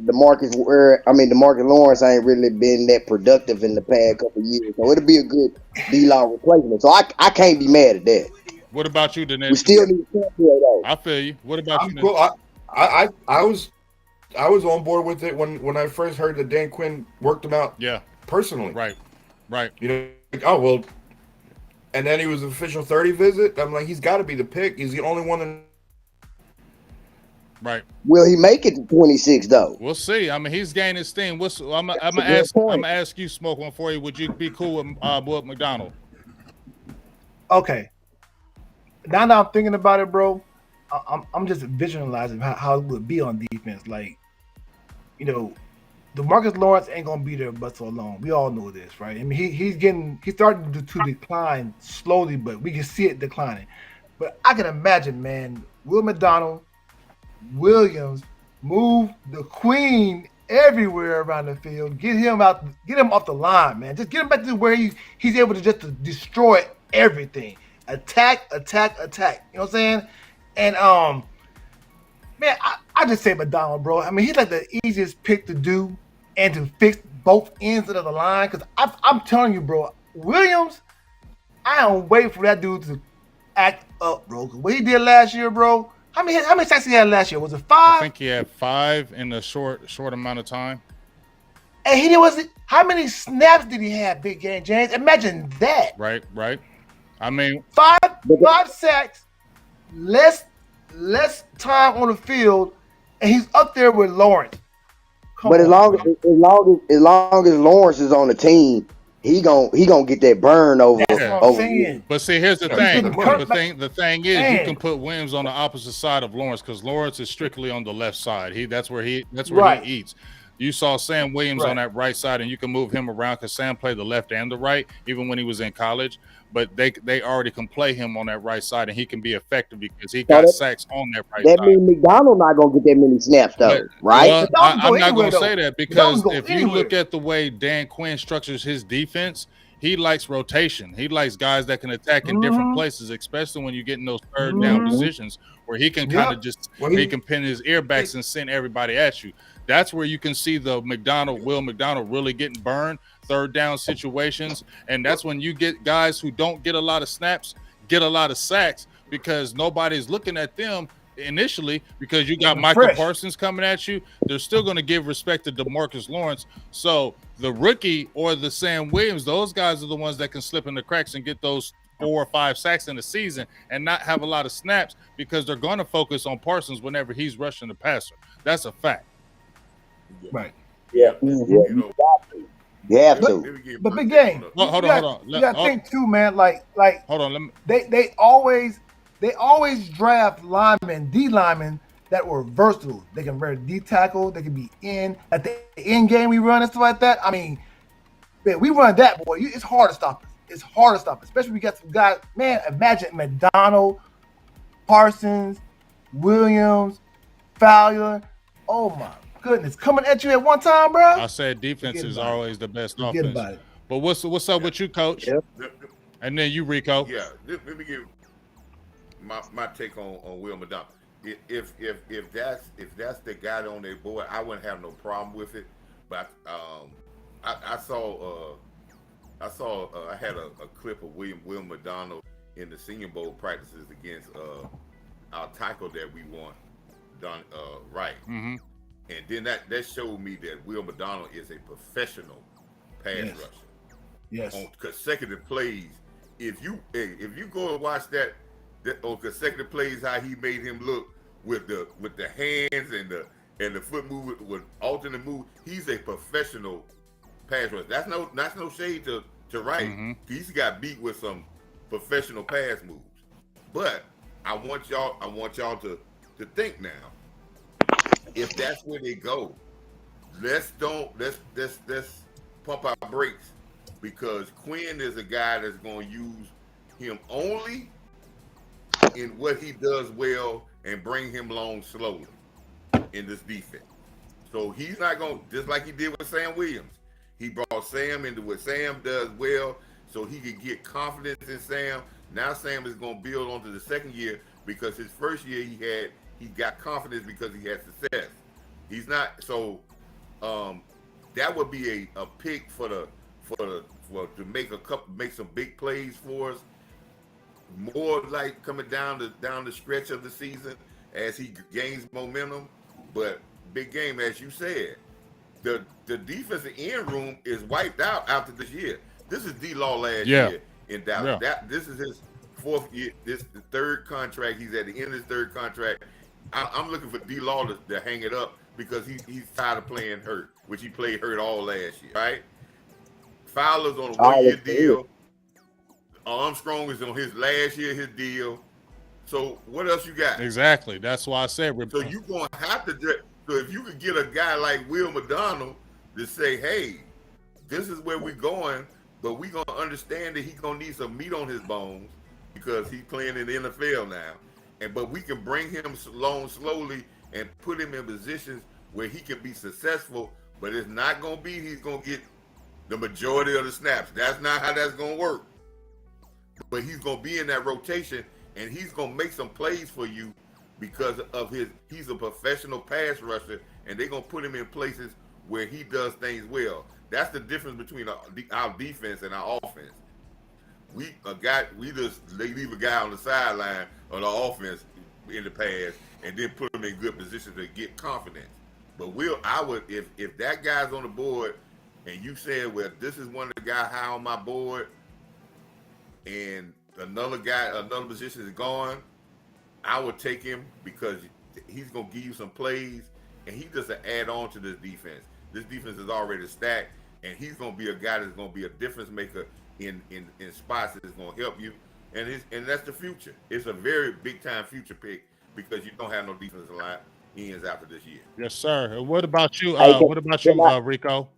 Speaker 4: DeMarcus Lawrence ain't really been that productive in the past couple of years. So it'll be a good D-Law replacement. So I can't be mad at that.
Speaker 1: What about you, Dinesh?
Speaker 4: We still need to champion though.
Speaker 1: I feel you. What about
Speaker 5: I'm
Speaker 1: you?
Speaker 5: cool. I was on board with it when I first heard that Dan Quinn worked him out.
Speaker 1: Yeah,
Speaker 5: personally.
Speaker 1: Right.
Speaker 5: You know, like, oh well. And then he was an official 30 visit. I'm like, he's got to be the pick. He's the only one that.
Speaker 1: Right.
Speaker 4: Will he make it to 26 though?
Speaker 1: We'll see. I mean, he's gaining steam. I'm gonna ask you, Smoke One for you. Would you be cool with Will McDonald?
Speaker 2: Okay. Now that I'm thinking about it, bro, I'm just visualizing how it would be on defense. Like, you know, DeMarcus Lawrence ain't gonna be there but so long. We all know this, right? I mean, he's starting to decline slowly, but we can see it declining. But I can imagine, man, Will McDonald, Williams, move the queen everywhere around the field. Get him off the line, man. Just get him back to where he's able to just to destroy everything. Attack. You know what I'm saying? And man, I just say McDonald, bro. I mean, he's like the easiest pick to do and to fix both ends of the line. Because I'm telling you, bro, Williams, I am waiting for that dude to act up, bro. What he did last year, bro. How many sacks he had last year? Was it 5?
Speaker 1: I think he had 5 in a short amount of time.
Speaker 2: And he wasn't. How many snaps did he have, Big Game James? Imagine that.
Speaker 1: Right. I mean,
Speaker 2: 5 sacks, less time on the field, and he's up there with Lawrence.
Speaker 4: As long as Lawrence is on the team, he gonna get that burn over.
Speaker 2: That's what I'm saying.
Speaker 1: But see, here's the thing. The thing is, you can put Williams on the opposite side of Lawrence because Lawrence is strictly on the left side. That's where he eats. You saw Sam Williams on that right side, and you can move him around because Sam played the left and the right, even when he was in college. But they already can play him on that right side, and he can be effective because he got sacks on that right side.
Speaker 4: That means McDonald not gonna get that many snaps though, right?
Speaker 1: Well, I'm not gonna say that because if you look at the way Dan Quinn structures his defense, he likes rotation. He likes guys that can attack in different places, especially when you get in those third down positions where he can kind of he can pin his earbacks and send everybody at you. That's where you can see the Will McDonald really getting burned, third down situations. And that's when you get guys who don't get a lot of snaps, get a lot of sacks because nobody's looking at them initially because you got
Speaker 2: They're
Speaker 1: Michael
Speaker 2: fresh.
Speaker 1: Parsons coming at you. They're still going to give respect to DeMarcus Lawrence. So the rookie or the Sam Williams, those guys are the ones that can slip in the cracks and get those 4 or 5 sacks in the season and not have a lot of snaps because they're going to focus on Parsons whenever he's rushing the passer. That's a fact.
Speaker 2: Right.
Speaker 7: Yeah,
Speaker 6: Mhm.
Speaker 7: yeah,
Speaker 8: You know,
Speaker 7: you have
Speaker 2: But
Speaker 7: to.
Speaker 8: let me get
Speaker 2: but
Speaker 8: one
Speaker 2: big
Speaker 8: thing
Speaker 2: game.
Speaker 8: on
Speaker 1: Well, hold on,
Speaker 2: got,
Speaker 1: hold on.
Speaker 2: you got to
Speaker 1: Oh,
Speaker 2: think too, man. Like
Speaker 1: hold on. Let me.
Speaker 2: they always draft linemen, D linemen that were versatile. They can wear D tackle. They can be in at the end game we run and stuff like that. I mean, man, we run that, boy. It's hard to stop us. It's hard to stop us, especially we got some guys. Man, imagine McDonald, Parsons, Williams, Fowler. Oh my goodness, coming at you at one time, bro.
Speaker 1: I said defense
Speaker 2: Forget
Speaker 1: is
Speaker 2: about it.
Speaker 1: always the best
Speaker 2: Forget
Speaker 1: offense.
Speaker 2: about it.
Speaker 1: But what's up with you, Coach?
Speaker 6: Yep.
Speaker 1: And then you, Rico.
Speaker 8: Yeah, let me give my take on Will McDonald. If that's the guy on their board, I wouldn't have no problem with it. But I saw I had a clip of Will McDonald in the Senior Bowl practices against our tackle that we won, Don Wright.
Speaker 1: Mm-hmm.
Speaker 8: And then that showed me that Will McDonald is a professional pass
Speaker 2: Yes.
Speaker 8: rusher.
Speaker 2: Yes.
Speaker 8: On consecutive plays, if you go and watch that on consecutive plays, how he made him look with the hands and the foot movement with alternate move, he's a professional pass rusher. That's no shade to Wright.
Speaker 1: Mm-hmm.
Speaker 8: He's got beat with some professional pass moves. But I want y'all to think now. If that's where they go, let's pump our brakes, because Quinn is a guy that's going to use him only in what he does well and bring him along slowly in this defense. So he's not going to, just like he did with Sam Williams, he brought Sam into what Sam does well so he could get confidence in Sam. Now Sam is going to build onto the second year, because his first year he got confidence because he had success. He's not, so that would be a pick to make some big plays for us. More like coming down the stretch of the season as he gains momentum. But big game, as you said, the defensive end room is wiped out after this year. This is D-Law last year in Dallas.
Speaker 1: Yeah.
Speaker 8: This is his fourth year. This is the third contract. He's at the end of his third contract. I'm looking for D-Law to hang it up, because he's tired of playing hurt, which he played hurt all last year, right? Fowler's on a one-year deal. Armstrong is on his last year, his deal. So what else you got?
Speaker 1: Exactly. That's why I said.
Speaker 8: So you're going to have to. So if you could get a guy like Will McDonald to say, hey, this is where we're going, but we're going to understand that he's going to need some meat on his bones because he's playing in the NFL now. But we can bring him along slowly and put him in positions where he can be successful, but it's not going to be he's going to get the majority of the snaps. That's not how that's going to work. But he's going to be in that rotation, and he's going to make some plays for you because of he's a professional pass rusher, and they're going to put him in places where he does things well. That's the difference between our defense and our offense. We just leave a guy on the sideline of the offense in the pass and then put him in good position to get confidence. But if that guy's on the board and you said, well, this is one of the guys high on my board, and another position is gone, I would take him because he's going to give you some plays, and he's just an add-on to this defense. This defense is already stacked, and he's going to be a guy that's going to be a difference maker in spots that's going to help you, and that's the future. It's a very big-time future pick because you don't have no defensive line ends after this year.
Speaker 1: Yes, sir. What about you?
Speaker 7: Hey,
Speaker 1: Rico?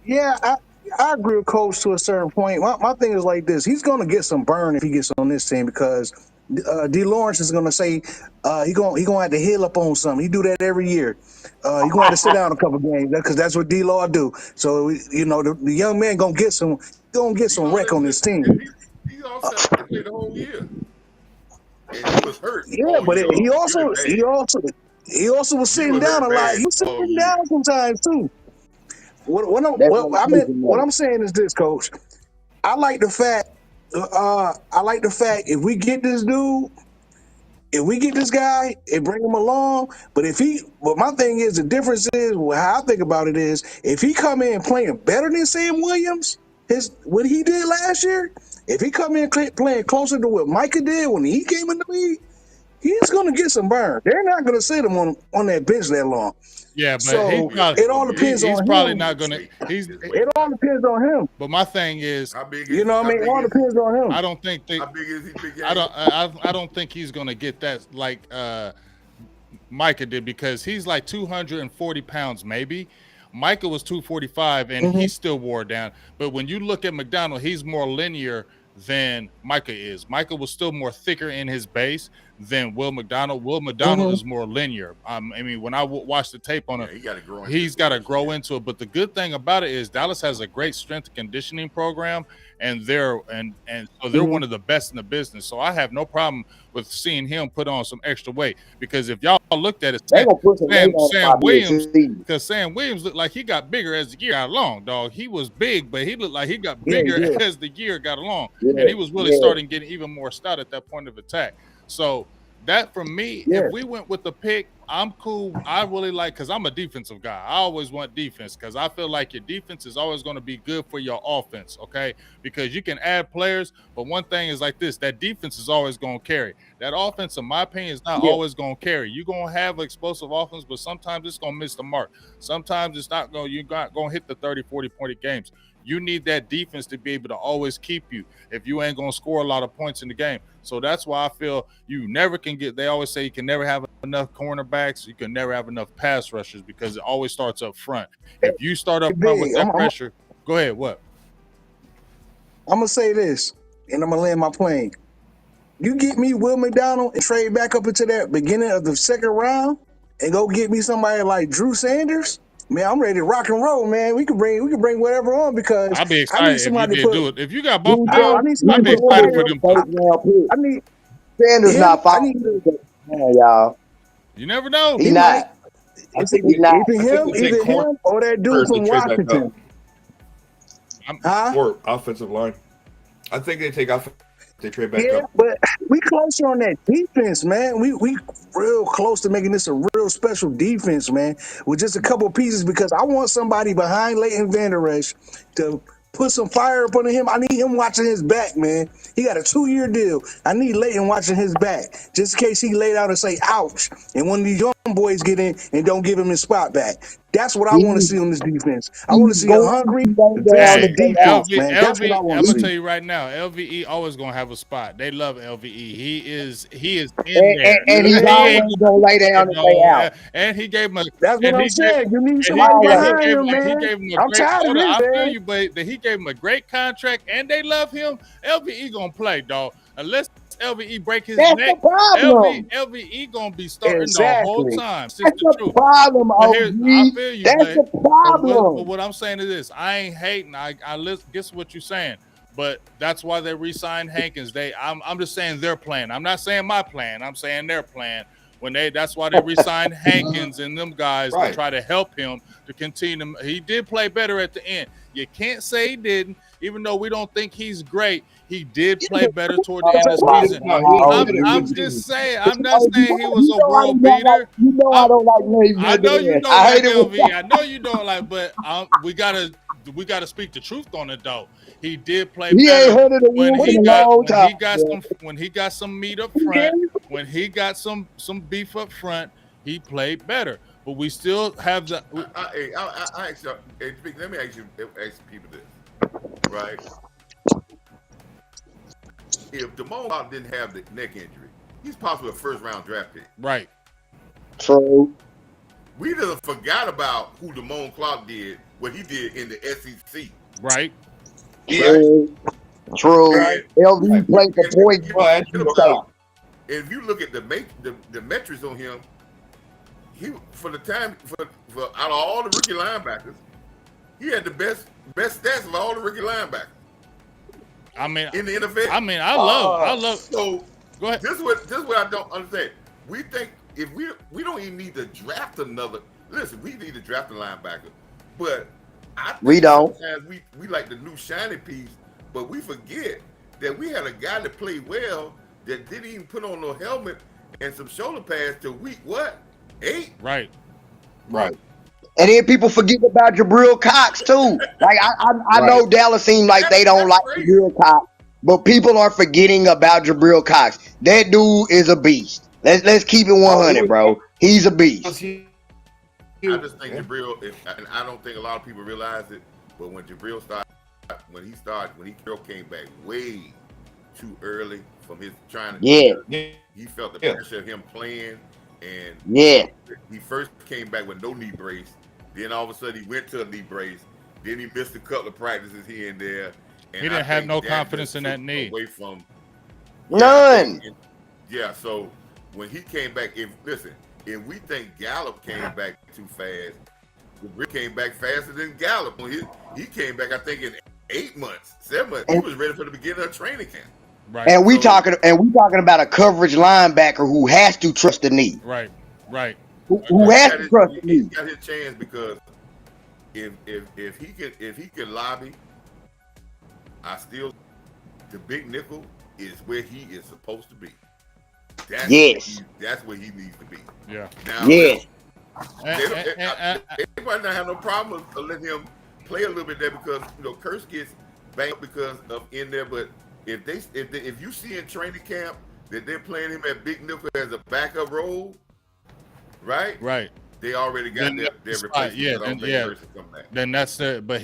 Speaker 6: Yeah, I agree with Coach to a certain point. My thing is like this: he's going to get some burn if he gets on this team, because D. Lawrence is going to say he gonna have to heal up on something. He do that every year. He gonna have to sit down a couple games because that's what D. Law do. So the young man gonna get some wreck on this team.
Speaker 8: He also played the whole year, and he was hurt.
Speaker 6: Yeah, but he also was sitting down a lot. He was sitting down sometimes too. What I'm saying is this, Coach. I like the fact I like the fact if we get this dude, if we get this guy and bring him along, but my thing is the difference is how I think about it is if he come in playing better than Sam Williams, what he did last year, if he come in playing closer to what Micah did when he came in the league, he's gonna get some burn. They're not gonna sit him on that bench that long.
Speaker 1: Yeah, but
Speaker 6: So
Speaker 8: probably,
Speaker 6: it all depends
Speaker 1: he's
Speaker 6: on
Speaker 1: probably
Speaker 6: him.
Speaker 1: not gonna.
Speaker 6: It all depends on him.
Speaker 1: But my thing is,
Speaker 8: How big is
Speaker 6: You know what I mean? It all depends on him.
Speaker 1: I don't think
Speaker 8: How big is he? Big
Speaker 1: I don't think he's gonna get that like Micah did because he's like 240 pounds maybe. Micah was 245 and he still wore down. But when you look at McDonald, he's more linear than Micah is. Micah was still more thicker in his base than Will McDonald. Will McDonald is more linear. I mean, when I watched the tape on him, he's got to grow into it. But the good thing about it is Dallas has a great strength and conditioning program, and they're one of the best in the business. So I have no problem with seeing him put on some extra weight because if y'all looked at it, Sam Williams, because Sam Williams looked like he got bigger as the year got along, dog. He was big, but he looked like he got bigger as the year got along. And he was really starting getting even more stout at that point of attack. So that for me, if we went with the pick, I'm cool. I really like because I'm a defensive guy. I always want defense because I feel like your defense is always going to be good for your offense, okay? Because you can add players, but one thing is like this, that defense is always going to carry. That offense, in my opinion, is not always going to carry. You're going to have explosive offense, but sometimes it's going to miss the mark. Sometimes it's not going. You're not going to hit the 30, 40-point games. You need that defense to be able to always keep you if you ain't going to score a lot of points in the game. So that's why I feel you never can get – they always say you can never have enough cornerbacks. You can never have enough pass rushers because it always starts up front. If you start up front with that pressure – go ahead, what?
Speaker 6: I'm going to say this, and I'm going to land my plane. You get me Will McDonald and trade back up into that beginning of the second round and go get me somebody like Drew Sanders – man, I'm ready to rock and roll, man. We can bring whatever on because
Speaker 1: I'll be excited if you did do it. If you got both of
Speaker 6: I
Speaker 1: them,
Speaker 6: need
Speaker 1: I'd be excited for them.
Speaker 6: I need
Speaker 7: Sanders not falling. Y'all.
Speaker 1: You never know.
Speaker 7: He not.
Speaker 6: It's
Speaker 7: He not.
Speaker 6: either him or that dude from Washington.
Speaker 5: Or offensive line. I think they take off. They trade back up.
Speaker 6: But we closer on that defense, man. We real close to making this a real special defense, man, with just a couple of pieces because I want somebody behind Leighton Vander Esch to put some fire up on him. I need him watching his back, man. He got a 2-year deal. I need Leighton watching his back just in case he lay down and say, ouch, and one of these young boys get in and don't give him his spot back. That's what I want to see on this defense. I want to see a hungry, aggressive defense, man. That's what I want to see.
Speaker 1: I'm gonna tell you right now, LVE always gonna have a spot. They love LVE. He is in there,
Speaker 7: and he's always gonna lay down and lay out.
Speaker 1: And he gave him a.
Speaker 6: That's what I'm saying. You need somebody behind him, man.
Speaker 1: He gave him a
Speaker 6: I'm
Speaker 1: great
Speaker 6: tired of
Speaker 1: I
Speaker 6: this,
Speaker 1: feel
Speaker 6: man.
Speaker 1: you, but he gave him a great contract, and they love him. LVE gonna play, dog. Unless LVE break his
Speaker 7: That's
Speaker 1: neck,
Speaker 7: the problem.
Speaker 1: LVE gonna be starting the whole time.
Speaker 7: That's the problem, OG.
Speaker 1: I feel you,
Speaker 7: That's the problem.
Speaker 1: But what I'm saying is this: I ain't hating. I guess what you're saying, but that's why they re-signed Hankins. I'm just saying their plan. I'm not saying my plan. I'm saying their plan. That's why they re-signed Hankins and them guys to try to help him to continue. He did play better at the end. You can't say he didn't, even though we don't think he's great. He did play better toward the end of the season. I'm just saying. I'm not saying he was a world beater.
Speaker 7: You know I don't like Navy.
Speaker 1: I know you don't like LV. I know you don't like, but we gotta speak the truth on it though. He did play better when he got some meat up front. When he got some beef up front, he played better. But we still have the.
Speaker 8: I actually, let me ask people this, right? If Damone Clark didn't have the neck injury, he's possibly a first-round draft pick.
Speaker 1: Right.
Speaker 7: True.
Speaker 8: We just forgot about who Damone Clark did, what he did in the SEC.
Speaker 1: Right.
Speaker 7: True. True. Right. LV played for point.
Speaker 8: If you look at the metrics on him, he for out of all the rookie linebackers, he had the best stats of all the rookie linebackers.
Speaker 1: I mean,
Speaker 8: in the NFL.
Speaker 1: I mean, I love.
Speaker 8: So
Speaker 1: go ahead.
Speaker 8: This is what I don't understand. We think if we don't even need to draft another. Listen, we need to draft a linebacker, but I think
Speaker 7: we don't.
Speaker 8: Sometimes we like the new shiny piece, but we forget that we had a guy that played well that didn't even put on no helmet and some shoulder pads till week what? 8?
Speaker 1: Right.
Speaker 5: Right.
Speaker 4: And then people forget about Jabril Cox too. Like I
Speaker 5: Right.
Speaker 4: know Dallas seems like they don't
Speaker 8: That's
Speaker 4: like
Speaker 8: crazy.
Speaker 4: Jabril Cox, but people are forgetting about Jabril Cox. That dude is a beast. Let's keep it 100, bro. He's a beast.
Speaker 8: I just think Jabril, and I don't think a lot of people realize it, but when Jabril when he came back way too early from his trying to,
Speaker 4: Yeah,
Speaker 8: he felt the pressure of him playing, and
Speaker 4: yeah.
Speaker 8: he first came back with no knee brace. Then all of a sudden he went to a knee brace. Then he missed a couple of practices here and there. And
Speaker 1: He didn't have no confidence in that knee.
Speaker 8: Away from
Speaker 4: None.
Speaker 8: Yeah, so when he came back, if we think Gallup came back too fast, Rick came back faster than Gallup. He came back, I think, in 8 months, 7 months. He was ready for the beginning of training camp.
Speaker 1: Right.
Speaker 4: And we talking about a coverage linebacker who has to trust the knee.
Speaker 1: Right.
Speaker 4: Who has to trust the knee.
Speaker 8: He's got his chance because if he can lobby, the big nickel is where he is supposed to be. That's where he needs to be.
Speaker 1: Yeah.
Speaker 8: Now,
Speaker 4: yes.
Speaker 8: They might not have no problem with letting him play a little bit there because Curse gets banged up because of in there. But if you see in training camp that they're playing him at big nickel as a backup role, right? They already got their replacement.
Speaker 1: Then that's it. But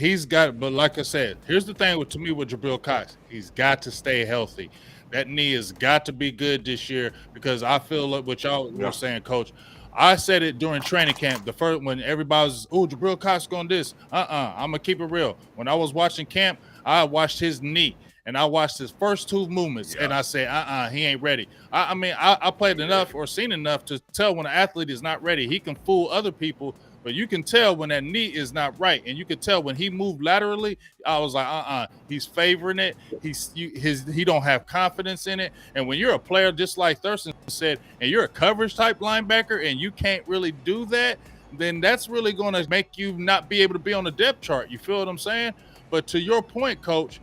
Speaker 1: but like I said, here's the thing to me with Jabril Cox. He's got to stay healthy. That knee has got to be good this year because I feel like what y'all were saying, Coach. I said it during training camp. The first when everybody was, Jabril Cox going this. I'm gonna keep it real. When I was watching camp, I watched his knee. And I watched his first 2 movements, and I said, he ain't ready. I played enough or seen enough to tell when an athlete is not ready. He can fool other people, but you can tell when that knee is not right. And you can tell when he moved laterally, I was like, he's favoring it. He don't have confidence in it. And when you're a player, just like Thurston said, and you're a coverage type linebacker and you can't really do that, then that's really going to make you not be able to be on the depth chart. You feel what I'm saying? But to your point, Coach,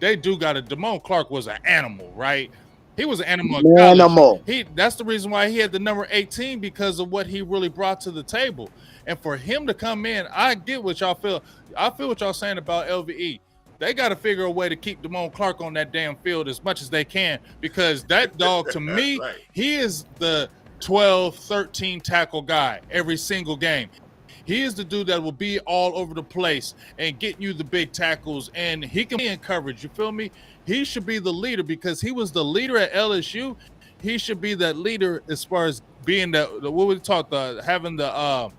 Speaker 1: they do got it. Damone Clark was an animal, right? He was an animal in college. That's the reason why he had the number 18 because of what he really brought to the table. And for him to come in, I get what y'all feel. I feel what y'all saying about LVE. They got to figure a way to keep Damone Clark on that damn field as much as they can because that dog, to me, he is the 12, 13 tackle guy every single game. He is the dude that will be all over the place and get you the big tackles, and he can be in coverage. You feel me? He should be the leader because he was the leader at LSU. He should be that leader as far as being the what we talk having the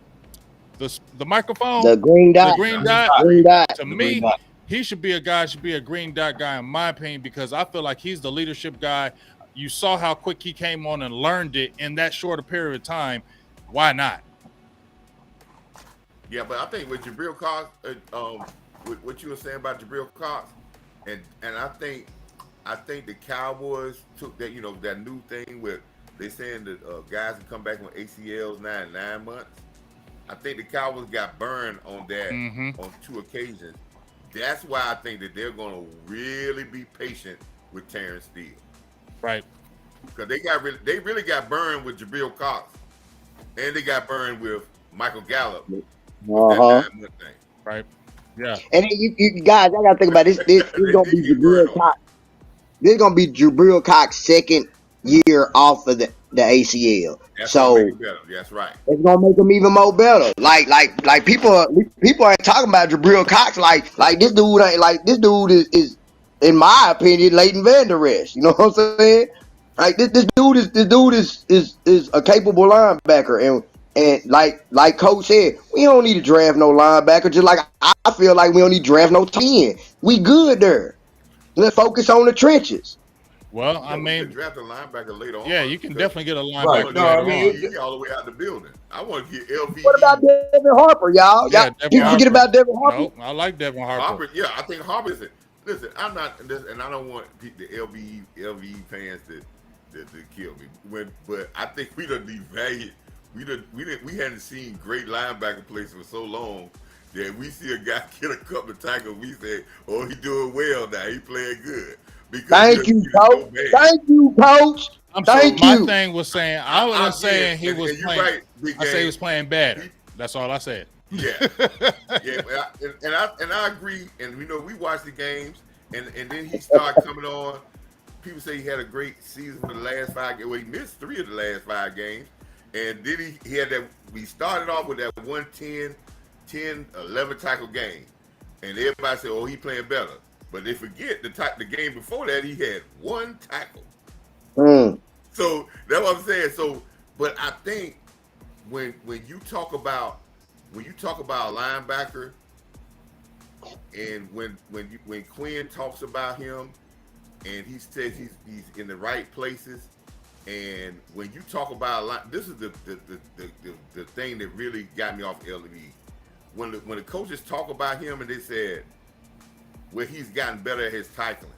Speaker 1: microphone,
Speaker 4: the green dot.
Speaker 1: Green dot. To me, he should be a green dot guy in my opinion because I feel like he's the leadership guy. You saw how quick he came on and learned it in that shorter period of time. Why not?
Speaker 8: Yeah, but I think with Jabril Cox, with what you were saying about Jabril Cox, and I think the Cowboys took that that new thing where they saying that guys can come back with ACLs now in 9 months. I think the Cowboys got burned on that on 2 occasions. That's why I think that they're going to really be patient with Terrence Steele,
Speaker 1: right?
Speaker 8: Because they really got burned with Jabril Cox, and they got burned with Michael Gallup.
Speaker 1: Right. Yeah.
Speaker 4: And then you guys, I gotta think about this. This is gonna be Jabril Cox. This is gonna be Jabril Cox's second year off of the ACL.
Speaker 8: That's better. That's right.
Speaker 4: It's gonna make him even more better. Like people ain't talking about Jabril Cox like this dude ain't like this dude is in my opinion Leighton Vander Esch. You know what I'm saying? Like this dude is a capable linebacker and like Coach said, we don't need to draft no linebacker. Just like I feel like we don't need to draft no 10. We good there. Let's focus on the trenches.
Speaker 1: Well, I mean,
Speaker 8: draft a linebacker later on.
Speaker 1: Yeah, you can definitely get a linebacker.
Speaker 8: Right. No, I mean, all the way out the building. I want to get LVE.
Speaker 4: What about Devin Harper, y'all?
Speaker 1: Yeah,
Speaker 4: you forget about Devin Harper.
Speaker 1: No, I like Devin Harper.
Speaker 8: Yeah, I think Harper is. Listen, I'm not, and I don't want the LVE fans to kill me. But I think we done devalued. We hadn't seen great linebacker plays for so long that we see a guy get a couple of tackles. We say, "Oh, he doing well now. He playing good." because
Speaker 4: Thank you,
Speaker 8: he's so
Speaker 4: coach.
Speaker 8: bad.
Speaker 4: Thank you, coach. Thank
Speaker 1: My
Speaker 4: you.
Speaker 1: thing was saying I wasn't saying he was
Speaker 8: and you're
Speaker 1: playing.
Speaker 8: right, Big
Speaker 1: I say he was
Speaker 8: Game.
Speaker 1: playing better.
Speaker 8: He-
Speaker 1: That's all I said.
Speaker 8: Yeah, yeah, and I agree. And we watched the games, and then he started coming on. People say he had a great season for the last 5 games. Well, he missed 3 of the last 5 games, and then he had that. We started off with that 11 tackle game, and everybody said, "Oh, he playing better," but they forget the game before that he had 1 tackle.
Speaker 4: Mm.
Speaker 8: So that's what I'm saying. So, but I think when you talk about a linebacker, and when Quinn talks about him, and he says he's in the right places, and when you talk about this is the thing that really got me off LE. When the coaches talk about him and they said, well, he's gotten better at his tackling.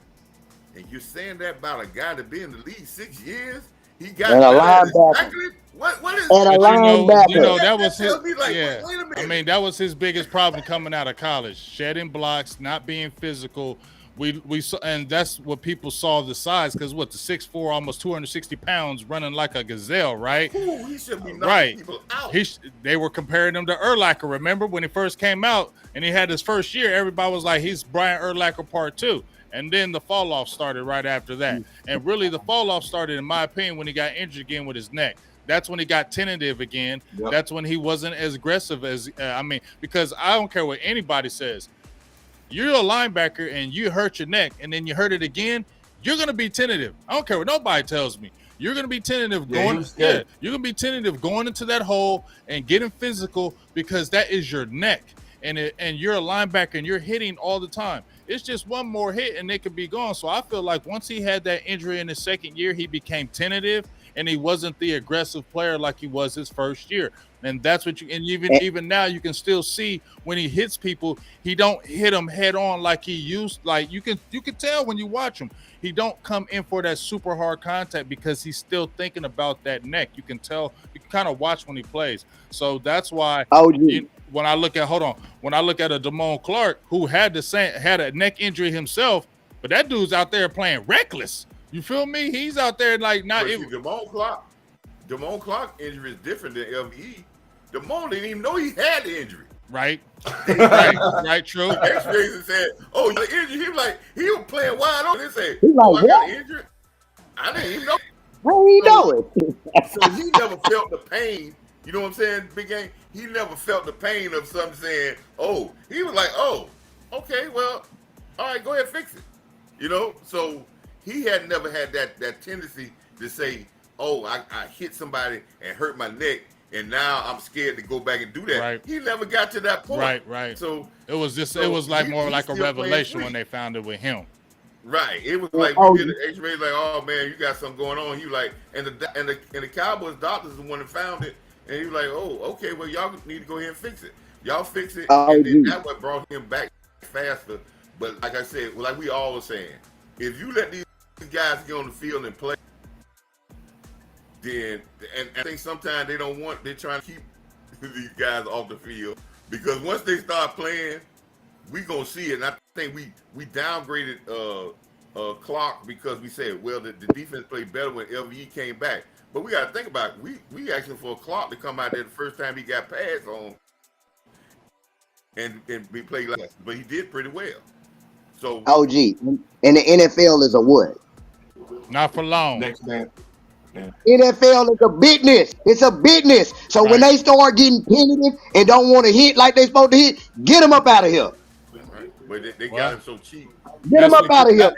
Speaker 8: And you're saying that about a guy that been in the league 6 years? He got
Speaker 4: And a
Speaker 8: better at his
Speaker 4: linebacker.
Speaker 8: tackling? What is
Speaker 4: And a
Speaker 1: But
Speaker 4: linebacker.
Speaker 1: that was his.
Speaker 8: tells me like,
Speaker 1: Yeah,
Speaker 8: wait a minute.
Speaker 1: I mean that was his biggest problem coming out of college: shedding blocks, not being physical. We saw, and that's what people saw the size because the 6'4", almost 260 pounds, running like a gazelle, right?
Speaker 8: Ooh, he should be knocking
Speaker 1: Right.
Speaker 8: people out.
Speaker 1: They were comparing him to Urlacher. Remember when he first came out and he had his first year? Everybody was like, he's Brian Urlacher Part 2. And then the fall off started right after that. And really, the fall off started, in my opinion, when he got injured again with his neck. That's when he got tentative again.
Speaker 3: Yep.
Speaker 1: That's when he wasn't as aggressive as because I don't care what anybody says. You're a linebacker and you hurt your neck and then you hurt it again, you're going to be tentative. I don't care what nobody tells me. You're going to be tentative you're going to be tentative going into that hole and getting physical because that is your neck. And you're a linebacker and you're hitting all the time. It's just one more hit and they could be gone. So I feel like once he had that injury in his second year, he became tentative and he wasn't the aggressive player like he was his first year. And that's what even now you can still see when he hits people, he don't hit them head on like he used. Like you can tell when you watch him, he don't come in for that super hard contact because he's still thinking about that neck. You can tell, you can kind of watch when he plays. So that's why when I look at a Damone Clark who had a neck injury himself, but that dude's out there playing reckless. You feel me? He's out there like not even.
Speaker 8: Damone Clark injury is different than LVE. Damone didn't even know he had the injury.
Speaker 1: Right. right, true.
Speaker 8: X-rays said, "Oh, you're injured." He was like, he was playing wide open. They said,
Speaker 4: He's like,
Speaker 8: I got injured. I didn't even know.
Speaker 4: How you know it?
Speaker 8: So he never felt the pain. You know what I'm saying, Big Game? He never felt the pain of something saying, "Oh," he was like, "Oh, okay, well, all right, go ahead, fix it." You know, so he had never had that tendency to say, "Oh, I hit somebody and hurt my neck, and now I'm scared to go back and do that."
Speaker 1: Right.
Speaker 8: He never got to that point.
Speaker 1: Right.
Speaker 8: So
Speaker 1: it was more like a revelation when they found it with him.
Speaker 8: Right. It was like we did the X-rays, like, "Oh man, you got something going on." He was like, and the Cowboys doctors is the one that found it, and he was like, "Oh, okay, well y'all need to go ahead and fix it. Y'all fix it," and then that's what brought him back faster. But like I said, like we all were saying, if you let these guys get on the field and play, then and I think sometimes they're trying to keep these guys off the field because once they start playing, we gonna see it. And I think we downgraded Clark because we said, well, the defense played better when LVE came back. But we got to think about it. We asking for Clark to come out there the first time he got passed on and we played like, but he did pretty well. So
Speaker 4: OG, and the NFL is a what?
Speaker 1: Not for long.
Speaker 3: Next man.
Speaker 4: NFL is a business. It's a business. So when they start getting tentative and don't want to hit like they supposed to hit, get them up out of here.
Speaker 8: Right. But they got him so cheap.
Speaker 4: Get them up out of here.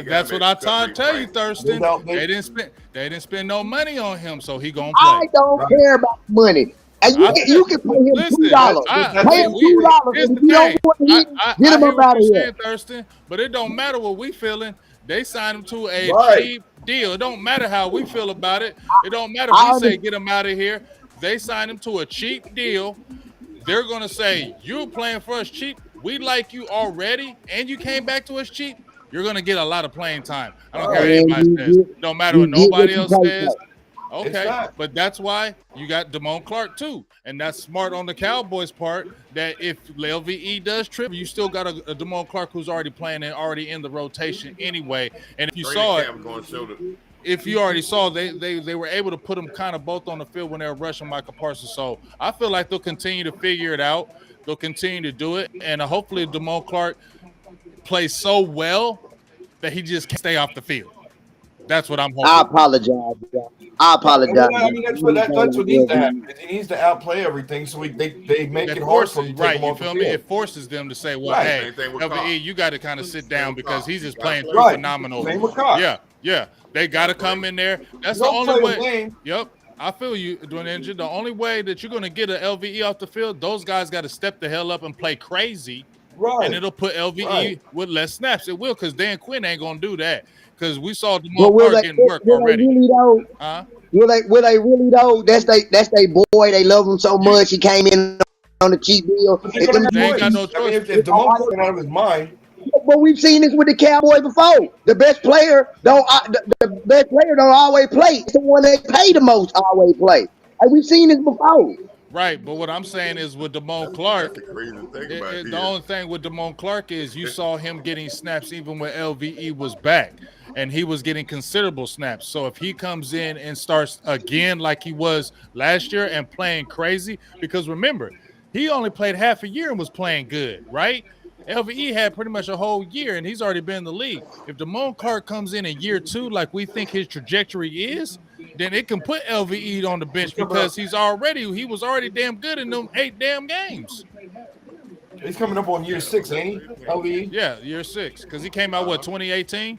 Speaker 1: That's what I tried to tell you, Thurston. They didn't spend no money on him, so he gonna play.
Speaker 4: I don't care about money. And you can pay him $2. Pay him $2 if you don't want to hit. Get him up out of here,
Speaker 1: Thurston. But it don't matter what we feeling. They signed him to a cheap deal. It don't matter how we feel about it. It don't matter if we say get him out of here. They signed him to a cheap deal. They're gonna say you're playing for us cheap. We like you already, and you came back to us cheap. You're gonna get a lot of playing time. I don't care what anybody says. It don't matter what nobody else says.
Speaker 5: It's
Speaker 1: Okay,
Speaker 5: not.
Speaker 1: but that's why you got Damone Clark too, and that's smart on the Cowboys' part. That if LVE does trip, you still got a Damone Clark who's already playing and already in the rotation anyway. And if you
Speaker 8: Training
Speaker 1: saw it,
Speaker 8: camp going to show the.
Speaker 1: if you already saw, they were able to put them kind of both on the field when they were rushing Michael Parsons. So I feel like they'll continue to figure it out. They'll continue to do it, and hopefully Damone Clark plays so well that he just can't stay off the field. That's what I'm
Speaker 7: I
Speaker 1: hoping.
Speaker 7: apologize. Y'all. I apologize.
Speaker 5: I mean, that's what needs to happen. He needs to outplay everything, so they make
Speaker 1: That
Speaker 5: it hard for
Speaker 1: forces,
Speaker 5: him to take
Speaker 1: right?
Speaker 5: him
Speaker 1: You
Speaker 5: off the
Speaker 1: feel me?
Speaker 5: field.
Speaker 1: It forces them to say, "Well,
Speaker 5: Right.
Speaker 1: hey,
Speaker 8: Same thing with
Speaker 1: LVE,
Speaker 8: Cox.
Speaker 1: you got to kind of sit down
Speaker 8: with
Speaker 1: because
Speaker 8: Cox.
Speaker 1: he's just
Speaker 8: You gotta
Speaker 1: playing
Speaker 8: play
Speaker 1: three
Speaker 8: him.
Speaker 5: Right.
Speaker 1: phenomenal."
Speaker 5: Same with Cox.
Speaker 1: Yeah. They got to
Speaker 8: Gotta
Speaker 1: come
Speaker 8: play
Speaker 1: in there. That's
Speaker 5: You
Speaker 1: the
Speaker 5: don't
Speaker 1: only
Speaker 5: play the
Speaker 1: way.
Speaker 5: game.
Speaker 1: Yep. I feel you, doing engine. The only way that you're going to get an LVE off the field, those guys got to step the hell up and play crazy, and
Speaker 5: Right.
Speaker 1: it'll put LVE
Speaker 5: Right.
Speaker 1: with less snaps. It will, because Dan Quinn ain't going to do that. Because we saw
Speaker 7: But
Speaker 1: Damone Clark getting work
Speaker 7: will they
Speaker 1: already.
Speaker 7: really though?
Speaker 1: Huh?
Speaker 7: Will they really though? That's they boy. They love him so much. He came in on the cheap deal.
Speaker 5: But they're
Speaker 7: If
Speaker 5: gonna
Speaker 7: them
Speaker 5: have
Speaker 1: They ain't got
Speaker 7: GP,
Speaker 1: no
Speaker 5: choice. I mean,
Speaker 1: choice.
Speaker 5: if Damone Clark went out of his mind,
Speaker 7: but we've seen this with the Cowboy before. The best player the best player don't always play. It's the one they pay the most always play. Like we've seen this before.
Speaker 1: Right, but what I'm saying is with Damone
Speaker 8: That's
Speaker 1: Clark,
Speaker 8: the crazy thing about it.
Speaker 1: the only thing with Damone Clark is you saw him getting snaps even when LVE was back, and he was getting considerable snaps. So if he comes in and starts again like he was last year and playing crazy, because remember, he only played half a year and was playing good, right? LVE had pretty much a whole year, and he's already been in the league. If Damone Clark comes in year two, like we think his trajectory is, then it can put LVE on the bench because he was already damn good in them 8 damn games.
Speaker 5: he's coming up on year 6, ain't he? LVE?
Speaker 1: Yeah, year 6, because he came out 2018,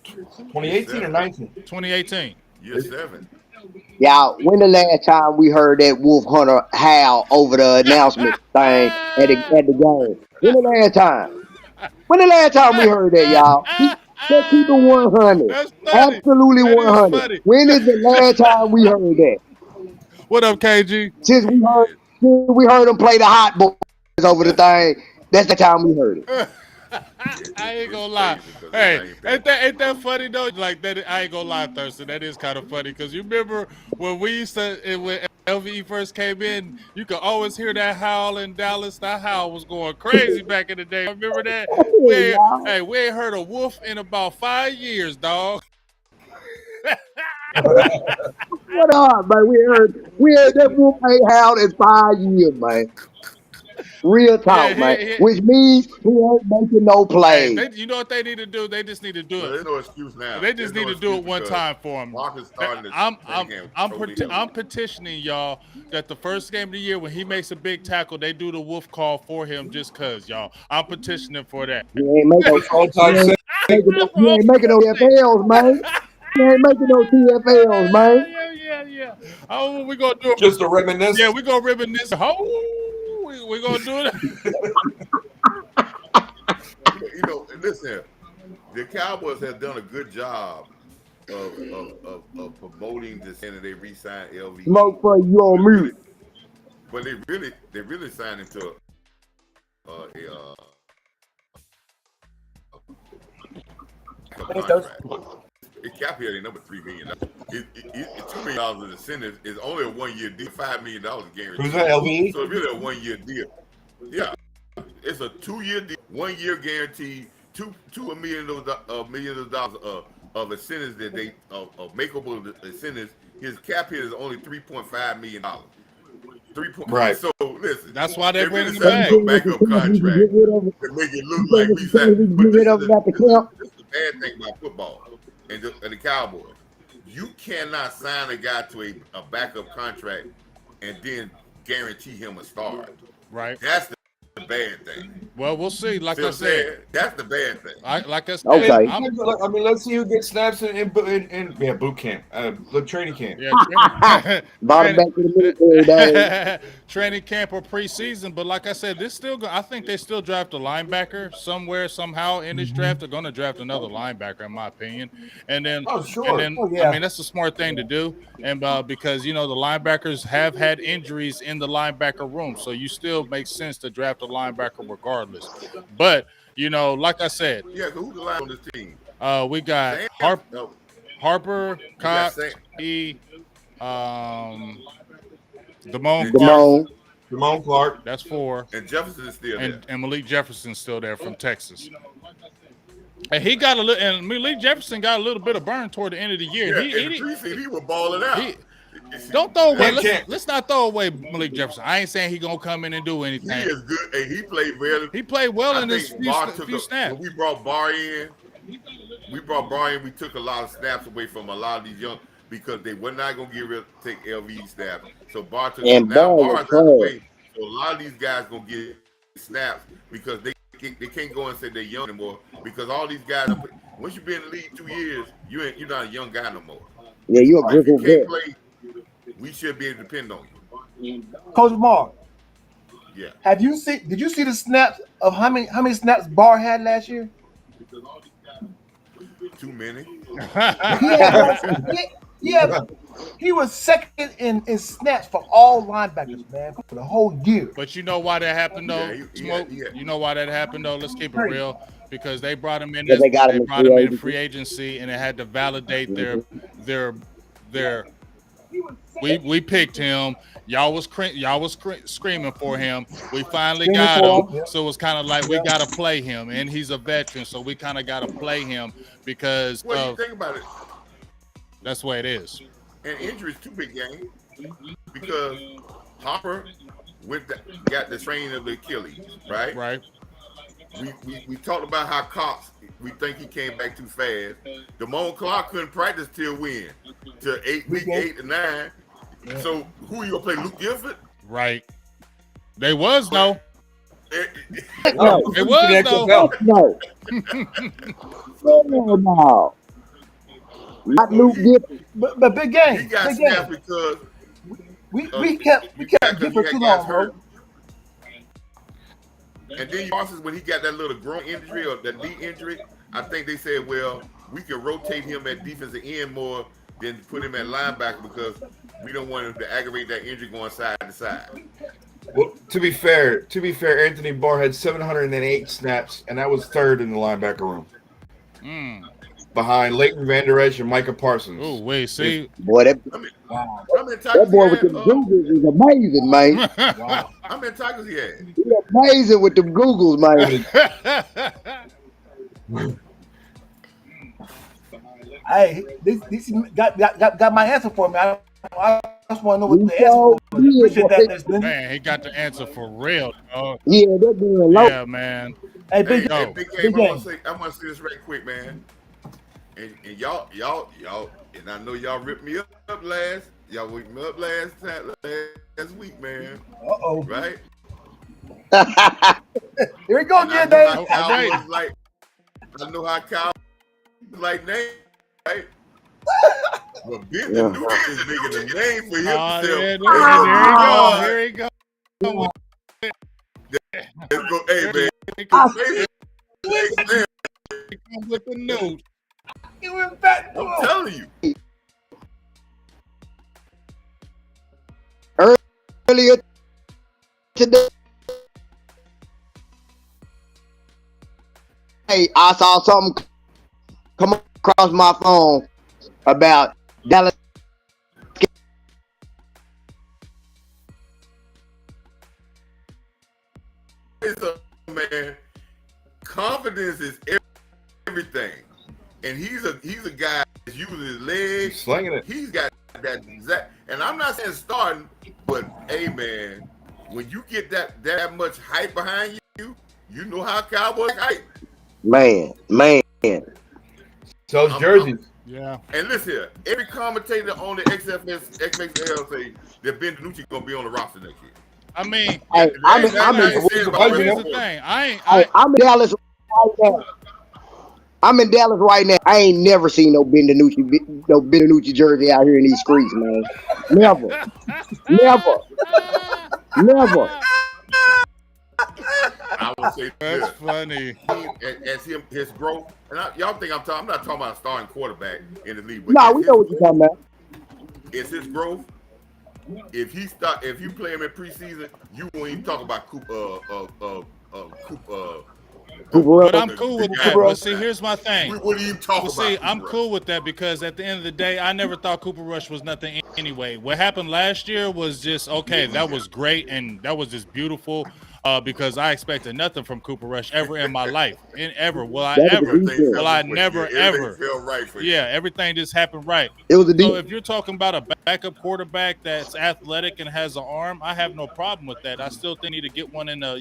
Speaker 5: 2018 or 19?
Speaker 1: 2018.
Speaker 8: Year 7.
Speaker 7: Y'all, when the last time we heard that Wolf Hunter howl over the announcement thing at the game? When the last time? When the last time we heard that, y'all? Let's keep it 100.
Speaker 1: That's funny.
Speaker 7: Absolutely
Speaker 1: That is
Speaker 7: 100.
Speaker 1: funny.
Speaker 7: When is the last time we heard that?
Speaker 1: What up, KG?
Speaker 7: Since we heard them play the hot boys over the thing, that's the time we heard it.
Speaker 1: I ain't gonna lie. Hey, ain't that funny though? Like that, I ain't gonna lie, Thurston. That is kind of funny because you remember when we used to when LVE first came in, you could always hear that howl in Dallas. That howl was going crazy back in the day. Remember that? We ain't heard a wolf in about 5 years, dog.
Speaker 7: What up, man? We heard that Wolf ain't howled in 5 years, man. Real talk, man. Which means he ain't making no plays.
Speaker 1: Hey, you know what they need to do? They just need to do it.
Speaker 8: There's no excuse now.
Speaker 1: They just need to do it one time for him. I'm petitioning y'all that the first game of the year when he makes a big tackle, they do the wolf call for him just cause, y'all. I'm petitioning for that.
Speaker 7: You ain't making no TFLs, man. You ain't making no TFLs, man.
Speaker 1: Yeah. Oh, we gonna do it.
Speaker 5: Just to reminisce.
Speaker 1: Yeah, we gonna reminisce. We gonna do it.
Speaker 8: Listen, the Cowboys have done a good job of promoting this, and they re-signed LVE.
Speaker 7: Smoke for you on mute.
Speaker 8: But they really signed him to a contract. His cap here, number $3 million. $2 million of incentive is only a 1-year deal. $5 million guaranteed.
Speaker 5: Who's that, LVE?
Speaker 8: So it's really a 1-year deal. Yeah, it's a 2-year deal, 1-year guarantee, $2 million of incentives that they makeable incentives. His cap here is only $3.5 million.
Speaker 5: Right.
Speaker 8: So listen,
Speaker 1: that's why they're bringing him
Speaker 8: back. A backup contract to make it look like we signed. But this is the bad thing about football and the Cowboys. You cannot sign a guy to a backup contract and then guarantee him a start.
Speaker 1: Right.
Speaker 8: That's the bad thing.
Speaker 1: Well, we'll see. Like I said,
Speaker 8: that's the bad thing.
Speaker 1: Like I said,
Speaker 7: okay.
Speaker 5: I mean, let's see who gets snaps in boot camp, training camp.
Speaker 1: Yeah,
Speaker 7: Bottom back to the military days.
Speaker 1: Training camp or preseason, but like I said, I think they still draft a linebacker somewhere, somehow in this draft. They're going to draft another linebacker, in my opinion. And then, I mean, that's a smart thing to do. And because the linebackers have had injuries in the linebacker room, so you still makes sense to draft a linebacker regardless. But like I said,
Speaker 8: yeah. So who's the line on this team?
Speaker 1: We got Harper,
Speaker 8: You got
Speaker 1: Cox,
Speaker 8: Saint
Speaker 1: Damone
Speaker 8: and
Speaker 1: Clark.
Speaker 8: Jefferson,
Speaker 7: Damone.
Speaker 5: Damone Clark.
Speaker 1: That's 4.
Speaker 8: and Jefferson is still there.
Speaker 1: And Malik Jefferson's still there from Texas. And he got a little, and Malik Jefferson got a little bit of burn toward the end of the year.
Speaker 8: Yeah, in the preseason he was balling out.
Speaker 1: He don't throw away.
Speaker 5: Can't-
Speaker 1: Let's not throw away Malik Jefferson. I ain't saying he gonna come in and do
Speaker 8: He
Speaker 1: anything.
Speaker 8: is good, and he played well.
Speaker 1: He played well
Speaker 8: I
Speaker 1: in his
Speaker 8: think Barr
Speaker 1: few snaps.
Speaker 8: when we brought Barr in. We took a lot of snaps away from a lot of these young because they were not gonna take LV snaps. So Barr took
Speaker 7: And
Speaker 8: now
Speaker 7: Barr was
Speaker 8: Barr's out
Speaker 7: trash.
Speaker 8: the way. So a lot of these guys gonna get snaps because they can't go and say they're young anymore because all these guys once you've been in the league 2 years, you're not a young guy no more.
Speaker 7: Yeah, you a
Speaker 8: If you
Speaker 7: grizzled
Speaker 8: can't
Speaker 7: vet.
Speaker 8: play, we should be able to depend on you.
Speaker 2: Coach Mark,
Speaker 8: Yeah.
Speaker 2: did you see the snaps of how many snaps Barr had last year?
Speaker 8: Too many.
Speaker 2: He was second in snaps for all linebackers, man, for the whole year.
Speaker 1: But you know why that happened though?
Speaker 8: Yeah,
Speaker 1: Smoke.
Speaker 8: yeah.
Speaker 1: You know why that happened though? Let's keep it real. Because they brought him in.
Speaker 7: Yeah, they got him in
Speaker 1: brought him
Speaker 7: free
Speaker 1: in free agency, and it had to validate their. We picked him. Y'all was screaming for him. We finally got him.
Speaker 2: Yeah.
Speaker 1: So it's kind of like we got to play him, and he's a veteran, so we kind of got to play him because
Speaker 8: Well, you think about it,
Speaker 1: that's the way it is.
Speaker 8: and injuries too big game because Hopper got the strain of the Achilles, right?
Speaker 1: Right.
Speaker 8: We talked about how Cox, we think he came back too fast. Damone Clark couldn't practice till when? Till week 8 and 9. Yeah. So who you gonna play? Luke Gifford?
Speaker 1: Right. They was though.
Speaker 7: No.
Speaker 1: It was though.
Speaker 7: No. No. Not Luke Gifford.
Speaker 2: But big game.
Speaker 8: He got
Speaker 2: big
Speaker 8: snapped
Speaker 2: game.
Speaker 8: because
Speaker 2: We kept Gifford too long, bro.
Speaker 8: And then Parsons, when he got that little groin injury or that knee injury, I think they said, well, we can rotate him at defensive end more than put him at linebacker because we don't want him to aggravate that injury going side to side.
Speaker 5: Well, to be fair, Anthony Barr had 708 snaps, and that was third in the linebacker room, behind Leighton Vander Esch and Micah Parsons.
Speaker 1: Oh, wait, see,
Speaker 7: boy, that boy with them Googles is amazing, man.
Speaker 2: Wow.
Speaker 8: How many tackles he had?
Speaker 7: He's amazing with them Googles, man.
Speaker 2: Hey, this got my answer for me. I just want to know what the answer was. Appreciate that,
Speaker 1: man, he got the answer for real, dog.
Speaker 7: Yeah, they're doing low.
Speaker 1: Yeah, man.
Speaker 2: Hey, big
Speaker 8: Hey,
Speaker 2: game.
Speaker 8: big game. I want to say this right quick, man. And y'all, and I know y'all ripped me up last. Y'all ripped me up last week, man.
Speaker 2: Uh-oh.
Speaker 8: Right?
Speaker 2: Here we go again, Dave.
Speaker 8: I know how Kyle was like name, right? But Ben DiNucci is making a name for himself.
Speaker 1: Here he go.
Speaker 8: Let's go. Hey, man.
Speaker 1: With the news.
Speaker 2: You went back.
Speaker 8: I'm telling you.
Speaker 7: Earlier today, I saw something come across my phone about Dallas.
Speaker 8: Man, confidence is everything, and he's a guy that's using his legs,
Speaker 5: slinging it.
Speaker 8: He's got that exact. And I'm not saying starting, but hey, man, when you get that much hype behind you, you know how Cowboys hype.
Speaker 7: Man.
Speaker 5: So it's jerseys.
Speaker 1: Yeah.
Speaker 8: And listen here, every commentator on the XFL say that Ben DiNucci gonna be on the roster next year.
Speaker 1: I mean,
Speaker 7: Hey, I'm in Dallas right now. I'm in Dallas right now. I ain't never seen no Ben DiNucci jersey out here in these streets, man. Never.
Speaker 8: I would say
Speaker 1: that's funny.
Speaker 8: As his growth, and y'all think I'm not talking about a starting quarterback in the league.
Speaker 7: No, we know what you're talking about.
Speaker 8: It's his growth. If you play him in preseason, you won't even talk about
Speaker 7: Cooper
Speaker 1: But
Speaker 7: Rush.
Speaker 1: I'm cool with
Speaker 8: The guy
Speaker 1: that.
Speaker 2: Rush.
Speaker 1: But see, here's my thing.
Speaker 8: What are you talking
Speaker 1: Well, see,
Speaker 8: about?
Speaker 1: I'm
Speaker 8: Cooper
Speaker 1: cool with that because at the end of the day, I never thought Cooper Rush was nothing anyway. What happened last year was just okay. That was great and that was just beautiful. Because I expected nothing from Cooper Rush ever in my life, in ever. Will I
Speaker 7: That was a
Speaker 1: ever?
Speaker 8: Everything
Speaker 7: defense.
Speaker 1: Will
Speaker 8: fell
Speaker 1: I
Speaker 8: this way.
Speaker 1: never
Speaker 8: Yeah, everything
Speaker 1: ever?
Speaker 8: fell right for you.
Speaker 1: Yeah, everything just happened right.
Speaker 7: It was a
Speaker 1: So
Speaker 7: defense.
Speaker 1: if you're talking about a backup quarterback that's athletic and has an arm, I have no problem with that. I still think you need to get one in the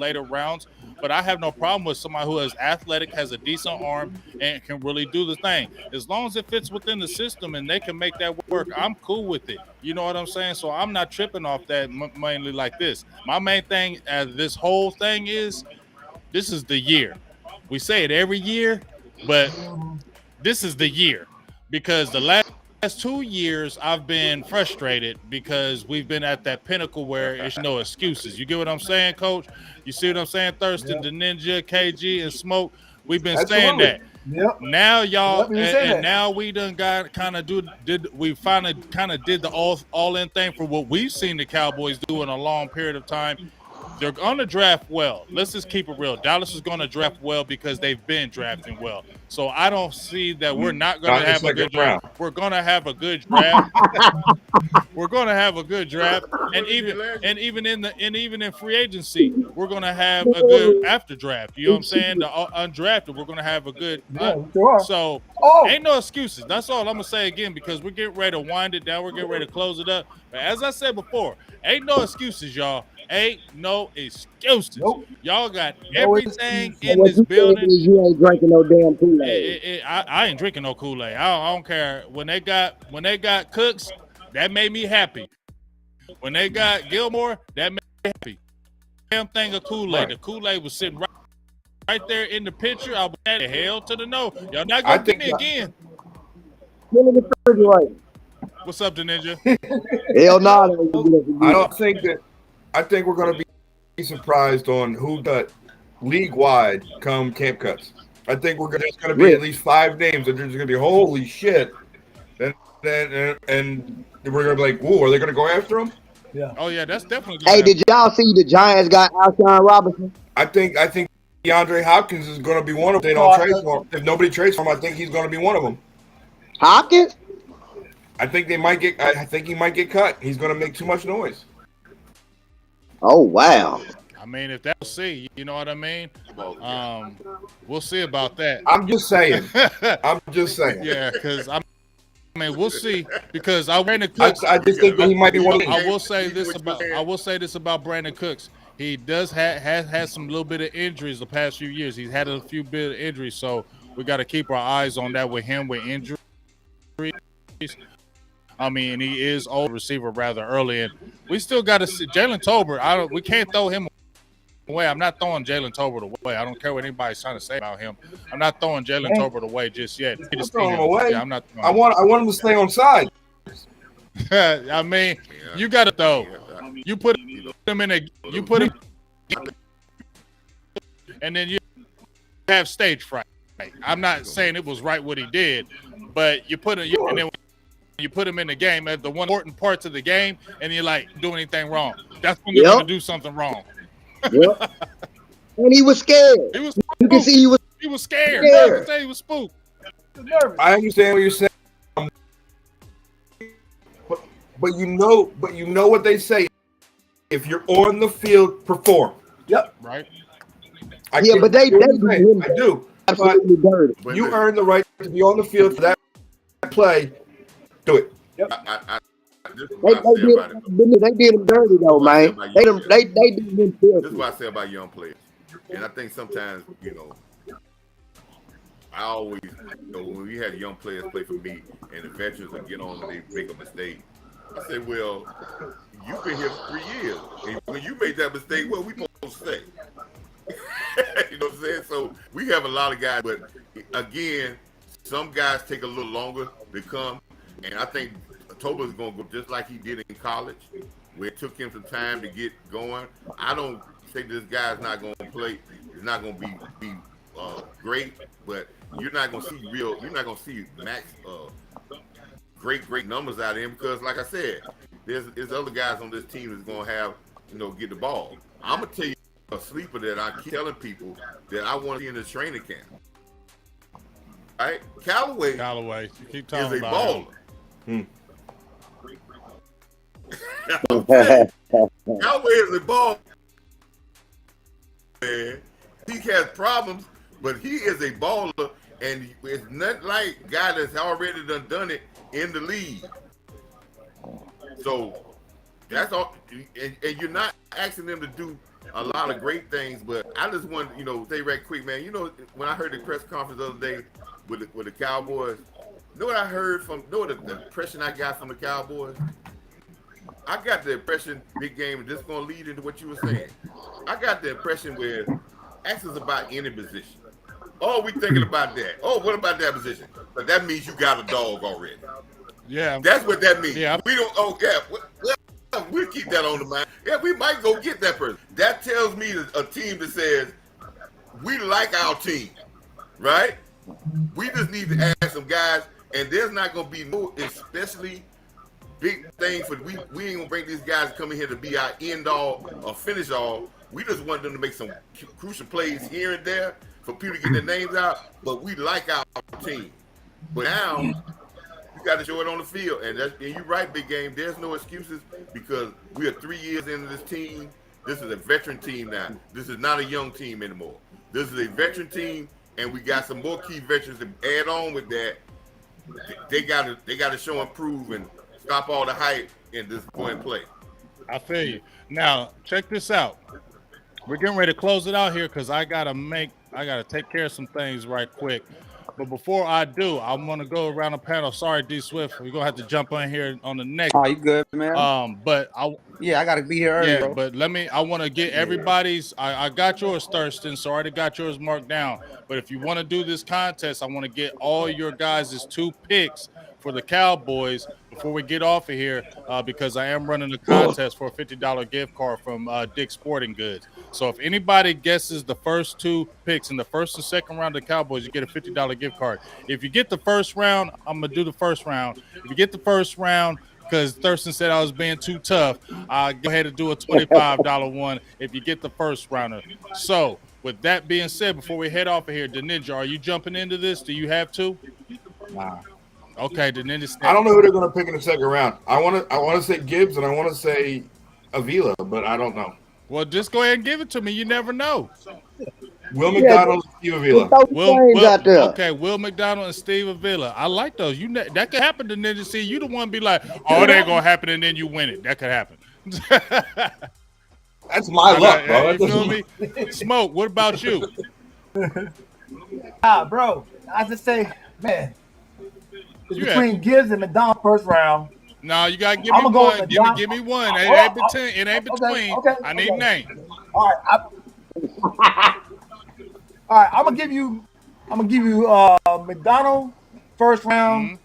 Speaker 1: later rounds, but I have no problem with somebody who is athletic, has a decent arm, and can really do the thing. As long as it fits within the system and they can make that work, I'm cool with it. You know what I'm saying? So I'm not tripping off that mainly like this. My main thing this whole thing is this is the year. We say it every year, but this is the year because the last 2 years I've been frustrated because we've been at that pinnacle where it's no excuses. You get what I'm saying, Coach? You see what I'm saying? Thurston,
Speaker 2: Yep.
Speaker 1: the Ninja, KG, and Smoke. We've been saying
Speaker 5: Absolutely.
Speaker 1: that.
Speaker 2: Yep.
Speaker 1: Now y'all,
Speaker 2: Yep. You say
Speaker 1: and
Speaker 2: that.
Speaker 1: now we done got kind of did we finally kind of did the all in thing for what we've seen the Cowboys do in a long period of time. They're going to draft well. Let's just keep it real. Dallas is going to draft well because they've been drafting well. So I don't see that we're not going
Speaker 5: Not
Speaker 1: to
Speaker 5: in the
Speaker 1: have a good
Speaker 5: second
Speaker 1: draft.
Speaker 5: round.
Speaker 1: We're going to have a good draft. We're going to have a good draft, and even in free agency, we're going to have a good after draft. You know what I'm saying? The undrafted, we're going to have a good.
Speaker 2: Yeah, we sure are.
Speaker 1: So
Speaker 2: Oh,
Speaker 1: ain't no excuses. That's all I'm gonna say again because we're getting ready to wind it down. We're getting ready to close it up. But as I said before, ain't no excuses, y'all. Ain't no excuses.
Speaker 2: nope.
Speaker 1: Y'all got
Speaker 2: No
Speaker 1: everything
Speaker 2: excuses.
Speaker 7: And
Speaker 1: in
Speaker 7: what
Speaker 1: this
Speaker 7: you saying
Speaker 1: building.
Speaker 7: is you ain't drinking no damn Kool-Aid.
Speaker 1: I ain't drinking no Kool-Aid. I don't care. When they got Cooks, that made me happy. When they got Gilmore, that made me happy. Damn thing of Kool-Aid.
Speaker 5: Right.
Speaker 1: The Kool-Aid was sitting right there in the picture. I was at hell to the no. Y'all not
Speaker 5: I
Speaker 1: gonna get
Speaker 5: think
Speaker 1: me again.
Speaker 7: Still in the refrigerator.
Speaker 1: What's up, the ninja?
Speaker 7: Hell no, they ain't gonna get us
Speaker 5: I
Speaker 7: again.
Speaker 5: don't think that. I think we're going to be surprised on who got league wide come camp cuts. I think there's going to be at least 5 names that there's going to be holy shit, and we're going to be like, whoa, are they going to go after him?
Speaker 2: Yeah.
Speaker 1: Oh yeah, that's definitely
Speaker 7: Hey,
Speaker 1: gonna
Speaker 7: did y'all see the Giants got Alshon Robinson?
Speaker 5: I think DeAndre Hopkins is going to be one of them. They don't trade for him. If nobody trades for him, I think he's going to be one of them.
Speaker 7: Hopkins?
Speaker 5: I think they might get. I think he might get cut. He's going to make too much noise.
Speaker 7: Oh wow.
Speaker 1: I mean, if they'll see, you know what I mean? We'll see about that.
Speaker 5: I'm just saying. I'm just saying.
Speaker 1: Yeah, because I mean, we'll see. Because Brandon Cooks,
Speaker 5: I just think that he might be one of them.
Speaker 1: I will say this about Brandon Cooks. He does has some little bit of injuries the past few years. He's had a few bit of injuries, so we got to keep our eyes on that with him with injuries. I mean, he is old receiver rather early, and we still got to see Jalen Tolbert. We can't throw him away. I'm not throwing Jalen Tolbert away. I don't care what anybody's trying to say about him. I'm not throwing Jalen Tolbert away just yet.
Speaker 5: I'm throwing him away.
Speaker 1: Yeah, I'm not.
Speaker 5: I want him to stay on side.
Speaker 1: I mean, you got to throw. You put him in you put him, and then you have stage fright. I'm not saying it was right what he did, but you put him, and then you put him in the game as the one important parts of the game, and you're like, do anything wrong. That's when you're going to do something wrong.
Speaker 7: Yep. And he was scared.
Speaker 1: He was
Speaker 7: You can see he was
Speaker 1: scared.
Speaker 7: scared.
Speaker 1: I can say he was spooked.
Speaker 5: I understand what you're saying, but you know what they say. If you're on the field, perform.
Speaker 2: Yep.
Speaker 1: Right.
Speaker 7: Yeah, but they do him
Speaker 5: I do.
Speaker 7: absolutely dirty.
Speaker 5: But you earn the right to be on the field for that play. Do it.
Speaker 2: Yep.
Speaker 7: They did him dirty though, man. They did him
Speaker 8: This is
Speaker 7: filthy.
Speaker 8: what I say about young players, and I think sometimes I always when we had young players play for me, and the veterans would get on and they make a mistake. I say, well, you've been here for 3 years, and when you made that mistake, what we supposed to say? You know what I'm saying? So we have a lot of guys, but again, some guys take a little longer to come, and I think Toba's going to go just like he did in college, where it took him some time to get going. I don't say this guy's not going to play. He's not going to be great, but you're not going to see You're not going to see max great numbers out of him because, like I said, there's other guys on this team that's going to have get the ball. I'm gonna tell you a sleeper that I keep telling people that I want to see in the training camp. Right? Callaway
Speaker 1: keep
Speaker 8: is
Speaker 1: talking
Speaker 8: a
Speaker 1: about him.
Speaker 8: baller.
Speaker 5: Hmm. I'm saying, Callaway is a baller, man. He has problems, but he is a baller, and it's not like a guy that's already done it in the league. So that's all, and you're not asking them to do a lot of great things, but I just want to, say right quick, man. When I heard the press conference the other day with the Cowboys, what I heard know what the impression I got from the Cowboys? I got the impression, big game, and this is going to lead into what you were saying. I got the impression where ask us about any position. Oh, we thinking about that. Oh, what about that position? But that means you got a dog already.
Speaker 1: Yeah.
Speaker 8: That's what that means.
Speaker 1: Yeah.
Speaker 8: We don't. Oh, yeah. We'll keep that on the mind. Yeah, we might go get that person. That tells me a team that says we like our team, right? We just need to add some guys, and there's not going to be no especially big thing for we ain't gonna bring these guys coming here to be our end all or finish all. We just want them to make some crucial plays here and there for people to get their names out. But we like our team. But now you got to show it on the field, and you're right, big game. There's no excuses because we are 3 years into this team. This is a veteran team now. This is not a young team anymore. This is a veteran team, and we got some more key veterans to add on with that. They got to show and prove and stop all the hype and just go and play.
Speaker 1: I feel you. Now, check this out. We're getting ready to close it out here because I gotta take care of some things right quick. But before I do, I want to go around the panel. Sorry, D Swift, we're gonna have to jump on here on the next.
Speaker 9: Oh, you good, man?
Speaker 1: But
Speaker 9: I gotta be here early, bro.
Speaker 1: but I want to get everybody's. I got yours, Thurston. So I already got yours marked down. But if you want to do this contest, I want to get all your guys' 2 picks for the Cowboys before we get off of here, because I am running a contest for a $50 gift card from Dick's Sporting Goods. So if anybody guesses the first 2 picks in the first and second round of the Cowboys, you get a $50 gift card. If you get the first round, I'm going to do the first round. If you get the first round, because Thurston said I was being too tough, I'll go ahead and do a $25 one if you get the first rounder. So with that being said, before we head off of here, the Ninja, are you jumping into this? Do you have to?
Speaker 9: Nah.
Speaker 1: Okay, the Ninja.
Speaker 5: I don't know who they're going to pick in the second round. I want to say Gibbs and I want to say Avila, but I don't know.
Speaker 1: Well, just go ahead and give it to me. You never know.
Speaker 5: Will McDonald and Steve Avila.
Speaker 1: Will McDonald and Steve Avila. I like those. That could happen to Ninja. See, you the one be like, oh, it ain't gonna happen, and then you win it. That could happen.
Speaker 5: That's my luck, bro.
Speaker 1: You feel me? Smoke. What about you?
Speaker 2: Bro, I just say, man, it's between Gibbs and McDonald first round.
Speaker 1: No, you gotta give me one. Give me one. It ain't between. Okay, I need names.
Speaker 2: All right. All right. I'm gonna give you McDonald first round,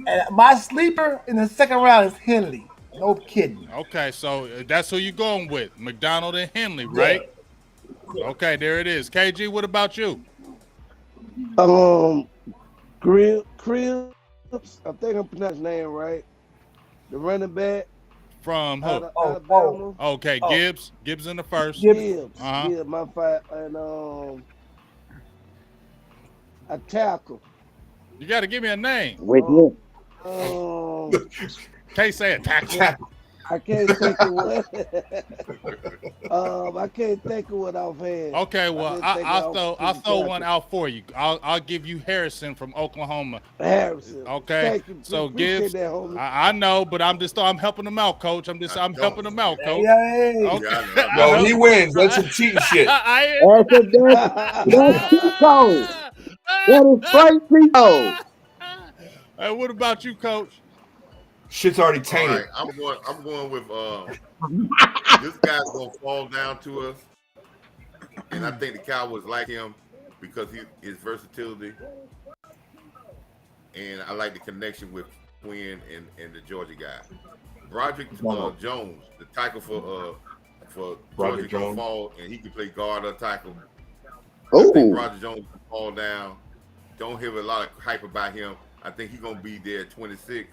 Speaker 2: and my sleeper in the second round is Henley. No kidding.
Speaker 1: Okay, so that's who you're going with, McDonald and Henley, right? Yeah. Okay, there it is. KG, what about you?
Speaker 7: Cribs. I think I'm pronouncing his name right. The running back
Speaker 1: from who?
Speaker 7: Alabama.
Speaker 1: Okay, Gibbs. Gibbs in the first.
Speaker 7: Gibbs. My fight and a tackle.
Speaker 1: You got to give me a name. Can't say a tackle.
Speaker 7: I can't think of what. I can't think of what offhand.
Speaker 1: Okay, well, I'll throw one out for you. I'll give you Harrison from Oklahoma.
Speaker 7: Harrison.
Speaker 1: Okay. So Gibbs. I know, but I'm helping him out, Coach. I'm helping him out, Coach.
Speaker 2: Okay.
Speaker 5: No, he wins. That's some cheating shit.
Speaker 7: That's cheat code. That is straight cheat code.
Speaker 1: Hey, what about you, Coach?
Speaker 5: Shit's already tainted.
Speaker 8: All right, I'm going with this guy's gonna fall down to us, and I think the Cowboys like him because his versatility, and I like the connection with Quinn and the Georgia guy, Broderick Jones, the tackle for Georgia gonna fall, and he can play guard or tackle. I think Broderick Jones can fall down. Don't hear a lot of hype about him. I think he's gonna be there at 26.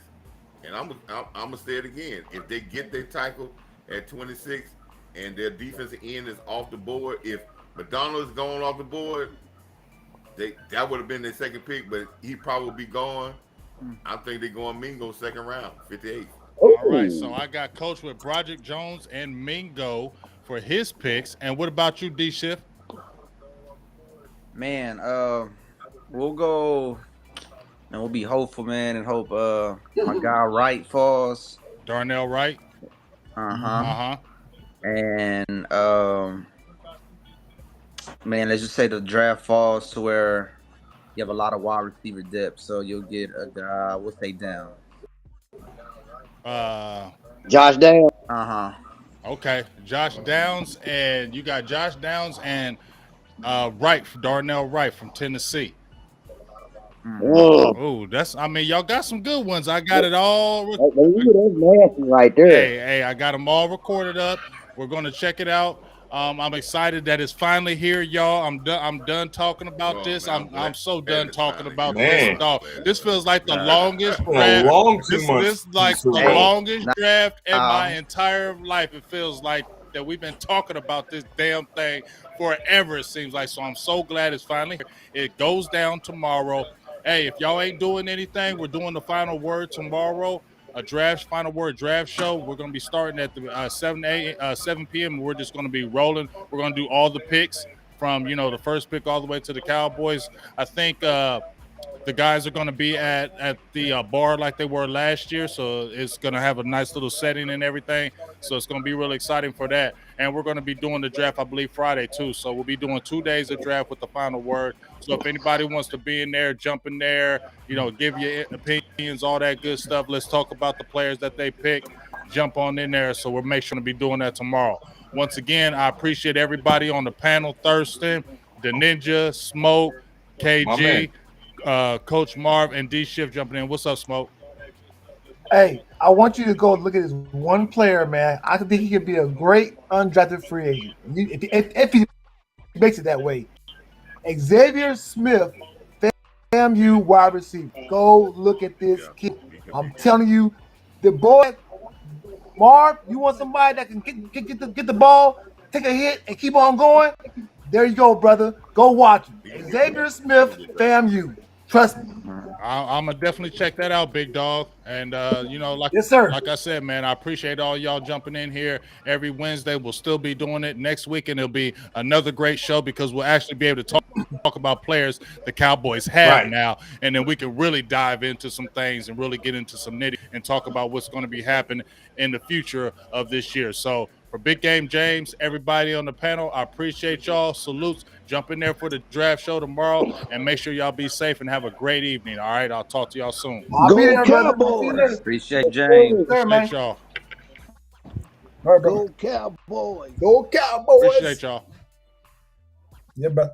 Speaker 8: And I'm gonna say it again. If they get their tackle at 26, and their defensive end is off the board. If McDonald's going off the board, that would have been their second pick, but he probably be gone. I think they're going Mingo second round, 58th.
Speaker 1: All right, so I got Coach with Broderick Jones and Mingo for his picks. And what about you, D Shift?
Speaker 9: Man, we'll go and we'll be hopeful, man, and hope my guy Wright falls.
Speaker 1: Darnell Wright.
Speaker 9: And man, let's just say the draft falls to where you have a lot of wide receiver depth, so you'll get a guy. We'll say down.
Speaker 7: Josh Downs.
Speaker 1: Okay, Josh Downs, and you got Josh Downs and Wright, Darnell Wright from Tennessee. Oh, I mean, y'all got some good ones. I got it all.
Speaker 7: That's nasty right there.
Speaker 1: Hey, I got them all recorded up. We're going to check it out. I'm excited that it's finally here, y'all. I'm done talking about this. I'm so done talking about this, dog. This feels like the longest draft. This is like the longest draft in my entire life. It feels like that we've been talking about this damn thing forever, it seems like. So I'm so glad it's finally here. It goes down tomorrow. Hey, if y'all ain't doing anything, we're doing the final word tomorrow. A final word draft show. We're going to be starting at the 7 p.m. We're just going to be rolling. We're going to do all the picks from, the first pick all the way to the Cowboys. I think the guys are going to be at the bar like they were last year, so it's going to have a nice little setting and everything. So it's going to be really exciting for that. And we're going to be doing the draft, I believe, Friday too. So we'll be doing 2 days of draft with the final word. So if anybody wants to be in there, jump in there, give your opinions, all that good stuff. Let's talk about the players that they pick. Jump on in there. So we'll make sure to be doing that tomorrow. Once again, I appreciate everybody on the panel, Thurston, the Ninja, Smoke, KG, Coach Marv, and D Shift jumping in. What's up, Smoke?
Speaker 2: Hey, I want you to go look at this one player, man. I think he could be a great undrafted free agent if he makes it that way. Xavier Smith, FAMU wide receiver. Go look at this kid. I'm telling you, the boy, Marv, you want somebody that can get the ball, take a hit, and keep on going? There you go, brother. Go watch him. Xavier Smith, FAMU. Trust me.
Speaker 1: I'm gonna definitely check that out, big dog. And
Speaker 2: yes, sir.
Speaker 1: Like I said, man, I appreciate all y'all jumping in here every Wednesday. We'll still be doing it next week, and it'll be another great show because we'll actually be able to talk about players the Cowboys have now, and then we can really dive into some things and really get into some nitty and talk about what's going to be happening in the future of this year. So for Big Game James, everybody on the panel, I appreciate y'all. Salutes. Jump in there for the draft show tomorrow, and make sure y'all be safe and have a great evening. All right, I'll talk to y'all soon.
Speaker 6: Go Cowboys!
Speaker 9: Appreciate James.
Speaker 1: Appreciate y'all.
Speaker 6: Go Cowboys!
Speaker 2: Go Cowboys!
Speaker 1: Appreciate y'all.
Speaker 2: Yeah, bro.